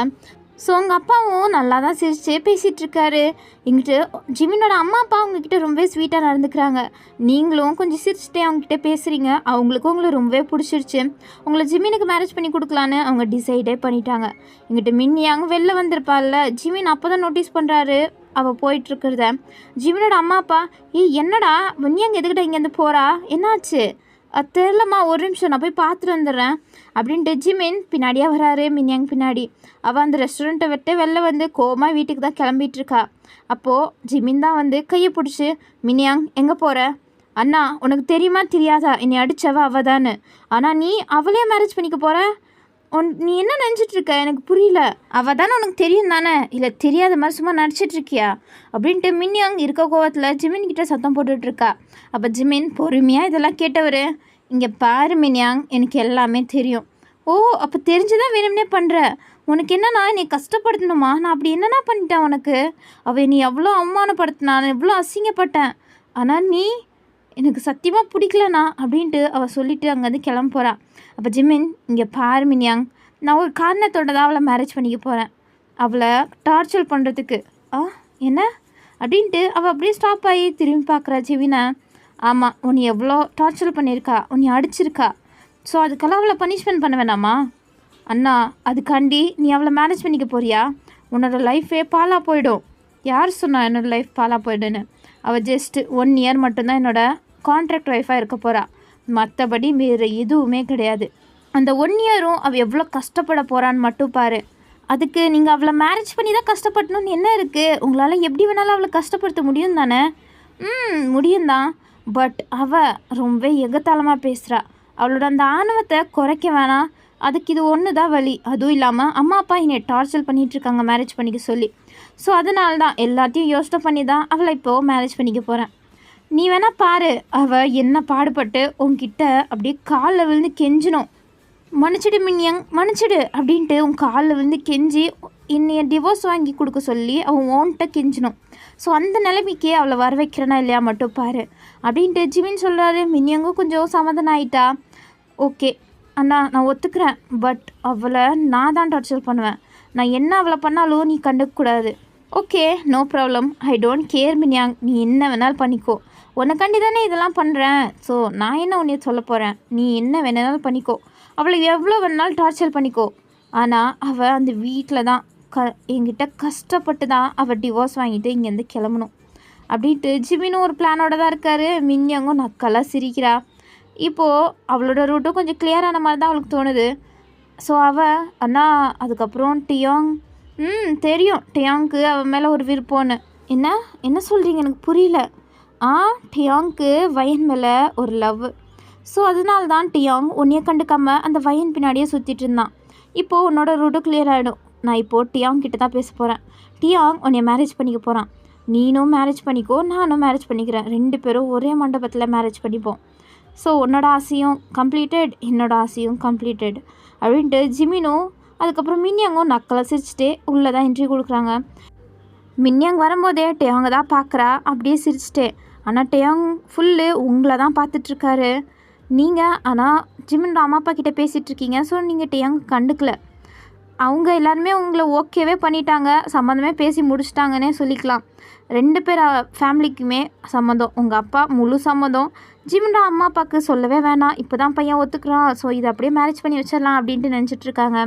ஸோ உங்கள் அப்பாவும் நல்லா தான் சிரித்து பேசிகிட்ருக்காரு. இங்கிட்டு ஜிமினோட அம்மா அப்பா அவங்கக்கிட்ட ரொம்பவே ஸ்வீட்டாக நடந்துக்கிறாங்க. நீங்களும் கொஞ்சம் சிரிச்சுட்டே அவங்ககிட்ட பேசுகிறீங்க. அவங்களுக்கும் உங்களை ரொம்பவே பிடிச்சிருச்சு. உங்களை ஜிமினுக்கு மேரேஜ் பண்ணி கொடுக்கலான்னு அவங்க டிசைடே பண்ணிட்டாங்க. இங்கிட்ட மின்னியாங்க வெளில வந்திருப்பாள்ல, ஜிமின் அப்போ தான் நோட்டீஸ் பண்ணுறாரு அவள் போயிட்டுருக்கிறத. ஜிமினோட அம்மா அப்பா என்னடா மின்னியாங்க எதுக்கிட்ட இங்கேருந்து போகிறா, என்னாச்சு தெரிலம்மா, ஒரு நிமிஷம் நான் போய் பார்த்துட்டு வந்துடுறேன் அப்படின்ட்டு ஜிமின் பின்னாடியே வராரு. மின்னியாங் பின்னாடி அவள் அந்த ரெஸ்டாரண்ட்டை விட்டு வெளில வந்து கோமா வீட்டுக்கு தான் கிளம்பிகிட்ருக்கா. அப்போது ஜிமின் தான் வந்து கையை பிடிச்சி மின்னியாங் எங்கே போகிற, அண்ணா உனக்கு தெரியுமா தெரியாதா என்னை அடித்தவ அவள் தானே, ஆனால் நீ அவளே மேரேஜ் பண்ணிக்க போகிற, நீ என்ன நினச்சிட்ருக்க எனக்கு புரியல, அவள் தானே உனக்கு தெரியும் தானே, இல்லை தெரியாத மாதிரி சும்மா நடிச்சிட்ருக்கியா அப்படின்ட்டு மின்னியாங் இருக்க கோவத்தில் ஜிமின் கிட்ட சத்தம் போட்டுட்ருக்கா. அப்போ ஜிமின் பொறுமையாக இதெல்லாம் கேட்டவர், இங்கே பாரு மின்னியாங் எனக்கு எல்லாமே தெரியும். ஓ அப்போ தெரிஞ்சுதான் வேணும்னே பண்ணுற, உனக்கு என்னன்னா நீ கஷ்டப்படுத்தணுமா, நான் அப்படி என்னென்னா பண்ணிட்டேன் உனக்கு, அவள் நீ எவ்வளோ அவமானப்படுத்தினான், எவ்வளோ அசிங்கப்பட்டேன், ஆனால் நீ எனக்கு சத்தியமாக பிடிக்கலண்ணா அப்படின்ட்டு அவள் சொல்லிவிட்டு அங்கேருந்து கிளம்ப போகிறா. அப்போ ஜிமின், இங்கே பாரு மின்யாங், நான் ஒரு காரணத்தோட தான் அவளை மேரேஜ் பண்ணிக்க போகிறேன். அவளை டார்ச்சர் பண்ணுறதுக்கு. என்ன அப்படின்ட்டு அவள் அப்படியே ஸ்டாப் ஆகி திரும்பி பார்க்குறா ஜிவினை. ஆமாம், உன்னை எவ்வளோ டார்ச்சர் பண்ணியிருக்கா, உன்னை அடிச்சிருக்கா. ஸோ அதுக்கெல்லாம் அவளை பனிஷ்மெண்ட் பண்ண வேணாமா? அண்ணா, அதுக்காண்டி நீ அவளை மேரேஜ் பண்ணிக்க போறியா? உன்னோட லைஃபே பாலாக போயிடும். யார் சொன்னா என்னோடய லைஃப் பாலாக போயிடுன்னு? அவள் ஜஸ்ட் 1 இயர் மட்டும்தான் என்னோடய கான்ட்ராக்ட் ஒய்ஃபாக இருக்க போகிறா. மற்றபடி வேறு எதுவுமே கிடையாது. அந்த 1 இயரும் அவள் எவ்வளோ கஷ்டப்பட போகிறான்னு மட்டும் பாரு. அதுக்கு நீங்கள் அவளை மேரேஜ் பண்ணி தான் கஷ்டப்படணும்னு என்ன இருக்குது? உங்களால் எப்படி வேணாலும் அவளை கஷ்டப்படுத்த முடியும் தானே? முடியும் தான். பட் அவள் ரொம்ப எகத்தாளமாக பேசுகிறா. அவளோட அந்த ஆணவத்தை குறைக்க வேணாம். அதுக்கு இது ஒன்று தான் வழி. அதுவும் இல்லாமல் அம்மா அப்பா என்னை டார்ச்சர் பண்ணிகிட்ருக்காங்க மேரேஜ் பண்ணிக்க சொல்லி. ஸோ அதனால தான் எல்லாத்தையும் யோசனை பண்ணி தான் அவளை இப்போது மேரேஜ் பண்ணிக்க போகிறேன். நீ வேணா பாரு, அவள் என்ன பாடுபட்டு உன்கிட்ட அப்படியே காலில் விழுந்து கெஞ்சணும். மன்னிச்சிடு மின்யங், மன்னிச்சிடு அப்படின்ட்டு உன் காலில் விழுந்து கெஞ்சி என்னைய டிவோர்ஸ் வாங்கி கொடுக்க சொல்லி அவன் ஓன்ட்ட கெஞ்சணும். ஸோ அந்த நிலைமைக்கே அவளை வர வைக்கிறனா இல்லையா மட்டும் பாரு அப்படின்ட்டு ஜிமின் சொல்கிறாரு. மின்யங்கும் கொஞ்சம் சமாதானம் ஆகிட்டா. ஓகே அண்ணா, நான் ஒத்துக்கிறேன். பட் அவளை நான் தான் டார்ச்சர் பண்ணுவேன். நான் என்ன அவளை பண்ணாலும் நீ கண்டுக்கக்கூடாது. Okay, no problem. I don't care மின்யாங். நீ என்ன வேணாலும் பண்ணிக்கோ. உனக்காண்டி தானே இதெல்லாம் பண்ணுறேன். ஸோ நான் என்ன உன்னைய சொல்ல போகிறேன்? நீ என்ன வேணாலும் பண்ணிக்கோ. அவளை எவ்வளோ வேணாலும் டார்ச்சர் பண்ணிக்கோ. ஆனால் அவள் அந்த வீட்டில் தான் என்கிட்ட கஷ்டப்பட்டு தான் அவள் டிவோர்ஸ் வாங்கிட்டு இங்கேருந்து கிளம்பணும் அப்படின்ட்டு ஜிமினும் ஒரு பிளானோட தான் இருக்கார். மின்யங்கும் நக்கலாக சிரிக்கிறா. இப்போது அவளோட ரூட்டும் கொஞ்சம் கிளியரான மாதிரி தான் அவளுக்கு தோணுது. ஸோ அவள் அண்ணா அதுக்கப்புறம் டியாங் தெரியும் டியாங்க்கு அவன் மேலே ஒரு விருப்பம்னு. என்ன சொல்கிறீங்க? எனக்கு புரியல. டியாங்க்கு வயன் மேலே ஒரு லவ். ஸோ அதனால தான் டியாங் உன்னைய கண்டுக்காமல் அந்த வயன் பின்னாடியே சுற்றிட்டு இருந்தான். இப்போது உன்னோட ரூட்டும் கிளியர் ஆகிடும். நான் இப்போது டியாங் கிட்ட தான் பேச போகிறேன். டியாங் உன்னைய மேரேஜ் பண்ணிக்க போகிறான். நீனும் மேரேஜ் பண்ணிக்கோ, நானும் மேரேஜ் பண்ணிக்கிறேன். 2 பேரும் ஒரே மண்டபத்தில் மேரேஜ் பண்ணிப்போம். ஸோ உன்னோட ஆசையும் கம்ப்ளீட்டட், என்னோட ஆசையும் கம்ப்ளீட்டட் அப்படின்ட்டு ஜிமினும் அதுக்கப்புறம் மின்யாங்கும் நக்கலை சிரிச்சுட்டே உள்ளே தான் என்ட்ரி கொடுக்குறாங்க. மின்யாங் வரும்போதே டேயாங்க தான் பார்க்குறா அப்படியே சிரிச்சுட்டே. ஆனால் டேயாங் ஃபுல்லு உங்களை தான் பார்த்துட்ருக்காரு. நீங்கள் ஆனால் ஜிமினோட அம்மா அப்பா கிட்டே பேசிகிட்ருக்கீங்க. ஸோ நீங்கள் டேயாங் கண்டுக்கல. அவங்க எல்லாருமே உங்களை ஓகேவே பண்ணிட்டாங்க, சம்மந்தமே பேசி முடிச்சிட்டாங்கன்னே சொல்லிக்கலாம். 2 பேர் ஃபேமிலிக்குமே சம்மந்தம். உங்கள் அப்பா முழு சம்மந்தம். ஜிமினோட அம்மா அப்பாவுக்கு சொல்லவே வேணாம். இப்போ தான் பையன் ஒத்துக்கிறான். ஸோ இதை அப்படியே மேரேஜ் பண்ணி வச்சிடலாம் அப்படின்ட்டு நினச்சிட்ருக்காங்க.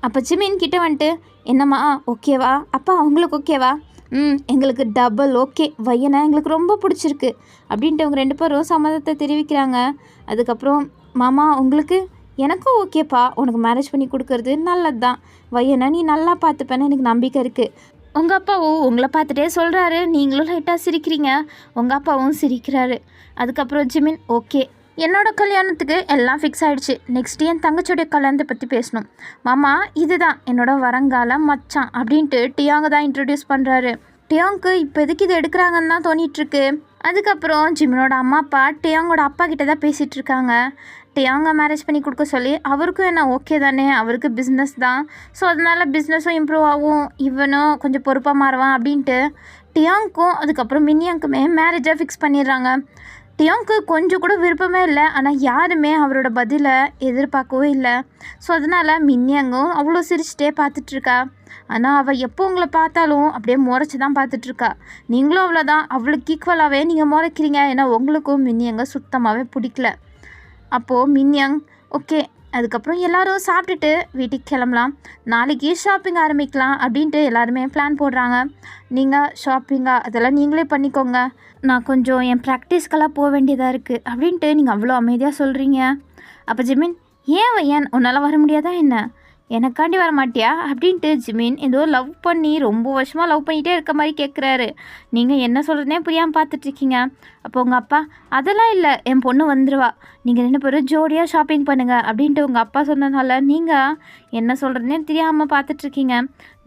அப்போ ஜிமின் கிட்டே வந்துட்டு, என்னம்மா ஓகேவா? அப்பா அவங்களுக்கு ஓகேவா? எங்களுக்கு டபுள் ஓகே. வையனை எங்களுக்கு ரொம்ப பிடிச்சிருக்கு அப்படின்ட்டு அவங்க 2 பேரும் சம்மதத்தை தெரிவிக்கிறாங்க. அதுக்கப்புறம் மாமா உங்களுக்கு? எனக்கும் ஓகேப்பா, உனக்கு மேரேஜ் பண்ணி கொடுக்கறது நல்லது தான். வையனை நீ நல்லா பார்த்துப்பேன்னு எனக்கு நம்பிக்கை இருக்குது. உங்கள் அப்பாவும் உங்களை பார்த்துட்டே சொல்கிறாரு. நீங்களும் லைட்டாக சிரிக்கிறீங்க, உங்கள் அப்பாவும் சிரிக்கிறாரு. அதுக்கப்புறம் ஜிமின், ஓகே என்னோட கல்யாணத்துக்கு எல்லாம் ஃபிக்ஸ் ஆகிடுச்சு. நெக்ஸ்ட் என் தங்கச்சியோடைய கல்யாணத்தை பற்றி பேசணும். மாமா இதுதான் என்னோட வரங்கால மச்சான் அப்படின்ட்டு டியாங்க தான் இன்ட்ரடியூஸ் பண்ணுறாரு. டியாங்க்கு இப்போ எதுக்கு இது எடுக்கிறாங்கன்னு தான் தோணிகிட்ருக்கு. அதுக்கப்புறம் ஜிமினோட அம்மா அப்பா டியாங்கோட அப்பா கிட்ட தான் பேசிகிட்டு இருக்காங்க. டியாங்க மேரேஜ் பண்ணி கொடுக்க சொல்லி. அவருக்கும் என்ன ஓகே தானே, அவருக்கு பிஸ்னஸ் தான். ஸோ அதனால் பிஸ்னஸும் இம்ப்ரூவ் ஆகும், இவனும் கொஞ்சம் பொறுப்பாக மாறுவான் அப்படின்ட்டு டியாங்க்கும் அதுக்கப்புறம் மின்யாங்க்குமே மேரேஜாக ஃபிக்ஸ் பண்ணிடுறாங்க. டியாங்க்கு கொஞ்சம் கூட விருப்பமே இல்லை. ஆனால் யாருமே அவரோட பதிலை எதிர்பார்க்கவும் இல்லை. ஸோ அதனால் மின்யாங்கும் அவ்வளோ சிரிச்சுட்டே பார்த்துட்ருக்கா. ஆனால் அவள் எப்போ உங்களை பார்த்தாலும் அப்படியே முறைச்சி தான் பார்த்துட்ருக்கா. நீங்களும் அவ்வளோதான், அவளுக்கு ஈக்குவலாகவே நீங்கள் முறைக்கிறீங்க. ஏன்னா உங்களுக்கும் மின்யாங்க சுத்தமாகவே பிடிக்கல. அப்போது மின்யாங் ஓகே. அதுக்கப்புறம் எல்லோரும் சாப்பிட்டுட்டு வீட்டுக்கு கிளம்பலாம், நாளைக்கு ஷாப்பிங் ஆரம்பிக்கலாம் அப்படின்ட்டு எல்லாருமே பிளான் போடுறாங்க. நீங்கள் ஷாப்பிங்கா? அதெல்லாம் நீங்களே பண்ணிக்கோங்க, நான் கொஞ்சம் என் ப்ராக்டிஸ்க்கெல்லாம் போக வேண்டியதாக இருக்குது அப்படின்ட்டு நீங்கள் அவ்வளோ அமைதியாக சொல்கிறீங்க. அப்போ ஜிமின், ஏன் உன்னால் வர முடியாதா என்ன? எனக்காண்டி வர மாட்டியா அப்படின்ட்டு ஜிமின் ஏதோ லவ் பண்ணி ரொம்ப வருஷமாக லவ் பண்ணிகிட்டே இருக்க மாதிரி கேட்குறாரு. நீங்கள் என்ன சொல்கிறதுனே புரியாமல் பார்த்துட்ருக்கீங்க. அப்போ உங்கள் அப்பா, அதெல்லாம் இல்லை, என் பொண்ணு வந்துடுவா, நீங்கள் 2 பேரும் ஜோடியாக ஷாப்பிங் பண்ணுங்கள் அப்படின்ட்டு உங்கள் அப்பா சொன்னதுனால நீங்கள் என்ன சொல்கிறதுனே தெரியாமல் பார்த்துட்ருக்கீங்க.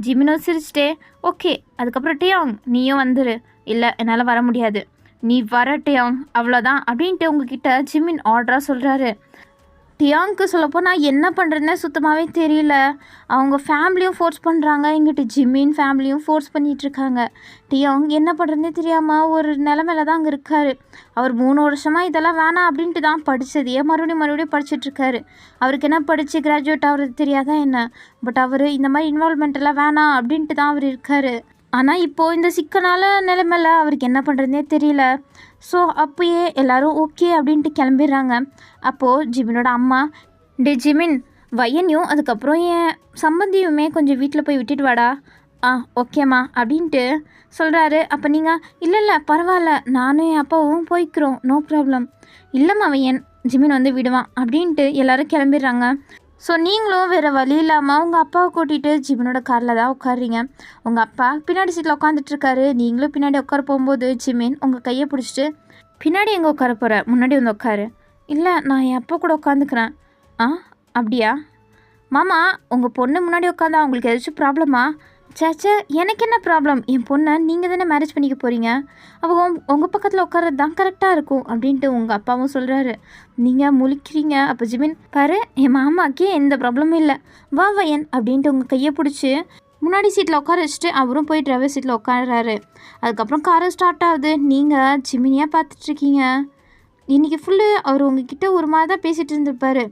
ஜிமினும் சிரிச்சிட்டே ஓகே. அதுக்கப்புறம் டியாங் நீயும் வந்துரு. இல்லை என்னால் வர முடியாது, நீ வர டியாங் அவ்வளோதான் அப்படின்ட்டு உங்ககிட்ட ஜிமின் ஆர்டராக சொல்கிறாரு. டியாங்க்கு சொல்லப்போனால் என்ன பண்ணுறதுனே சுத்தமாகவே தெரியல. அவங்க ஃபேமிலியும் ஃபோர்ஸ் பண்ணுறாங்க, இங்கிட்டு ஜிம்மின் ஃபேமிலியும் ஃபோர்ஸ் பண்ணிகிட்ருக்காங்க. டியாங் என்ன பண்ணுறதுனே தெரியாமல் ஒரு நிலமையில தான் அங்கே இருக்கார். அவர் 3 வருஷமாக இதெல்லாம் வேணாம் அப்படின்ட்டு தான் படித்ததையே மறுபடியும் படிச்சுட்ருக்காரு. அவருக்கு என்ன படித்து கிராஜுவேட் ஆகிறது தெரியாதா என்ன? பட் அவர் இந்த மாதிரி இன்வால்மெண்ட் எல்லாம் வேணாம் அப்படின்ட்டு தான் அவர் இருக்கார். ஆனால் இப்போது இந்த சிக்கனால நிலைமையில அவருக்கு என்ன பண்ணுறதுனே தெரியல. ஸோ அப்போயே எல்லோரும் ஓகே அப்படின்ட்டு கிளம்பிடுறாங்க. அப்போது ஜிமினோட அம்மா, டே ஜிமின், வயனையும் அதுக்கப்புறம் என் சம்பந்தியுமே கொஞ்சம் வீட்டில் போய் விட்டுட்டு வாடா. ஓகேம்மா அப்படின்ட்டு சொல்கிறாரு. அப்போ நீங்கள் இல்லை பரவாயில்ல, நானும் என் அப்பாவும் போய்க்கிறோம், நோ ப்ராப்ளம். இல்லைம்மா வயன், ஜிமின் வந்து விடுவான் அப்படின்ட்டு எல்லோரும் கிளம்பிடுறாங்க. ஸோ நீங்களும் வேறு வழி இல்லாமல் உங்கள் அப்பாவை கூட்டிகிட்டு ஜிமினோட காரில் தான் உட்காடுறீங்க. உங்கள் அப்பா பின்னாடி சீட்டில் உட்காந்துட்ருக்காரு. நீங்களும் பின்னாடி உட்கார போகும்போது ஜிமின் உங்கள் கையை பிடிச்சிட்டு, பின்னாடி எங்கே உட்கார போகிற, முன்னாடி வந்து உட்காரு. இல்லை, நான் என் அப்பா கூட உட்காந்துக்கிறேன். அப்படியா மாமா, உங்கள் பொண்ணு முன்னாடி உட்காந்தா உங்களுக்கு ஏதாச்சும் ப்ராப்ளமா? சேச்சே, எனக்கு என்ன ப்ராப்ளம்? என் பொண்ணை நீங்கள் தானே மேரேஜ் பண்ணிக்க போகிறீங்க, அவங்க உங்கள் பக்கத்தில் உட்காரது தான் கரெக்டாக இருக்கும் அப்படின்ட்டு உங்கள் அப்பாவும் சொல்கிறாரு. நீங்கள் முழிக்கிறீங்க. அப்போ ஜிமின், பாரு, என் மாமாக்கே எந்த ப்ராப்ளமும் இல்லை, வா வயன் அப்படின்ட்டு உங்கள் கையை பிடிச்சி முன்னாடி சீட்டில் உட்கார வச்சுட்டு அவரும் போய் டிரைவர் சீட்டில் உட்காடுறாரு. அதுக்கப்புறம் காரை ஸ்டார்ட் ஆகுது. நீங்கள் ஜிமினியாக பார்த்துட்ருக்கீங்க. இன்றைக்கி ஃபுல்லு அவர் உங்ககிட்ட ஒரு மாதிரி தான் பேசிகிட்டு இருந்திருப்பார்.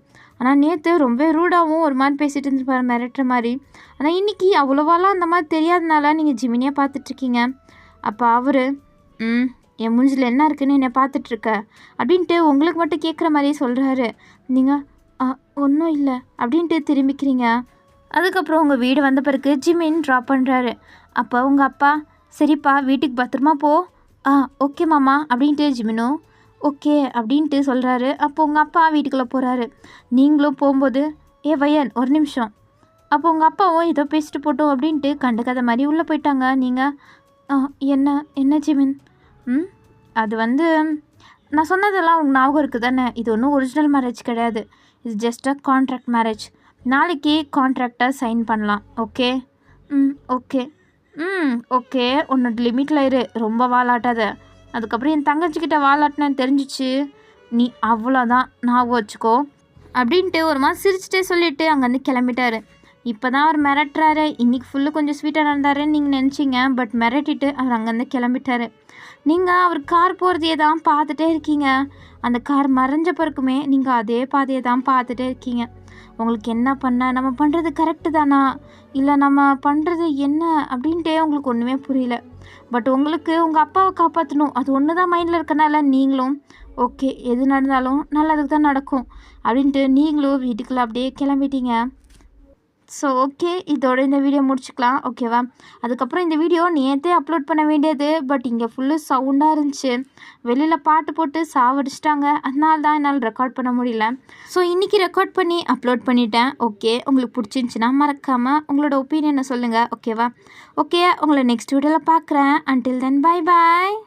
ஆனால் நேற்று ரொம்ப ரூடாகவும் ஒரு மாதிரி பேசிகிட்டு இருந்திருப்பார், மிரட்டுற மாதிரி. ஆனால் இன்றைக்கி அவ்வளோவாலாம் அந்த மாதிரி தெரியாதனால நீங்கள் ஜிமினியாக பார்த்துட்ருக்கீங்க. அப்போ அவர், என் மூஞ்சில் என்ன இருக்குன்னு என்னை பார்த்துட்ருக்க அப்படின்ட்டு உங்களுக்கு மட்டும் கேட்குற மாதிரியே சொல்கிறாரு. நீங்கள் ஒன்றும் இல்லை அப்படின்ட்டு திரும்பிக்கிறீங்க. அதுக்கப்புறம் உங்கள் வீடு வந்த பிறகு ஜிமின் ட்ராப் பண்ணுறாரு. அப்போ உங்கள் அப்பா, சரிப்பா வீட்டுக்கு பத்திரமா போ. ஓகே மாமா அப்படின்ட்டு ஜிமினும் ஓகே அப்படின்ட்டு சொல்கிறாரு. அப்போ உங்கள் அப்பா வீட்டுக்குள்ளே போகிறாரு. நீங்களும் போகும்போது, வயன் ஒரு நிமிஷம். அப்போ உங்கள் அப்பாவும் ஏதோ பேசிட்டு போட்டோம் அப்படின்ட்டு கண்டுக்காத மாதிரி உள்ளே போயிட்டாங்க. நீங்கள் என்ன ஜிமின்? அது வந்து நான் சொன்னதெல்லாம் உங்களுக்கு ஞாபகம் இருக்குது தானே? இது ஒன்றும் ஒரிஜினல் மேரேஜ் கிடையாது, இது ஜஸ்ட் கான்ட்ராக்ட் மேரேஜ். நாளைக்கு கான்ட்ராக்டை சைன் பண்ணலாம். ஓகே? ஓகே. ஓகே, உன்னோட லிமிட்டில் இரு, ரொம்ப வாலாட்டாத. அதுக்கப்புறம் என் தங்கச்சிக்கிட்ட வாலாட்டினேன்னு தெரிஞ்சிச்சு, நீ அவ்வளோதான், ஞாபகம் வச்சுக்கோ அப்படின்ட்டு ஒரு மாதிரி சிரிச்சிட்டே சொல்லிவிட்டு அங்கேருந்து கிளம்பிட்டாரு. இப்போ தான் அவர் மிரட்டுறாரு. இன்றைக்கி ஃபுல்லு கொஞ்சம் ஸ்வீட்டாக நடந்தாருன்னு நீங்கள் நினச்சிங்க, பட் மிரட்டிட்டு அவர் அங்கேருந்து கிளம்பிட்டாரு. நீங்கள் அவர் கார் போகிறதையே தான் பார்த்துட்டே இருக்கீங்க. அந்த கார் மறைஞ்ச பிறகுமே நீங்கள் அதே பாதையை தான் பார்த்துட்டே இருக்கீங்க. உங்களுக்கு என்ன பண்ண, நம்ம பண்ணுறது கரெக்டு தானா, இல்லை நம்ம பண்ணுறது என்ன அப்படின்ட்டே உங்களுக்கு ஒன்றுமே புரியல. பட் உங்களுக்கு உங்கள் அப்பாவை காப்பாற்றணும், அது ஒன்று தான் மைண்டில் இருக்கனால நீங்களும் ஓகே எது நடந்தாலும் நல்லதுக்கு தான் நடக்கும் அப்படின்ட்டு நீங்களும் வீட்டுக்குள்ளே அப்படியே கிளம்பிட்டீங்க. ஸோ ஓகே, இதோட இந்த வீடியோ முடிச்சுக்கலாம், ஓகேவா? அதுக்கப்புறம் இந்த வீடியோ நேற்றே அப்லோட் பண்ண வேண்டியது, பட் இங்கே ஃபுல்லு சவுண்டாக இருந்துச்சு, வெளியில் பாட்டு போட்டு சாவடிச்சிட்டாங்க, அதனால தான் என்னால் ரெக்கார்ட் பண்ண முடியல. ஸோ இன்றைக்கி ரெக்கார்ட் பண்ணி அப்லோட் பண்ணிட்டேன். ஓகே, உங்களுக்கு பிடிச்சிருந்துச்சின்னா மறக்காமல் உங்களோட ஒப்பீனியனை சொல்லுங்கள், ஓகேவா? ஓகே, உங்களை நெக்ஸ்ட் வீடியோவில் பார்க்குறேன். Until then, bye bye.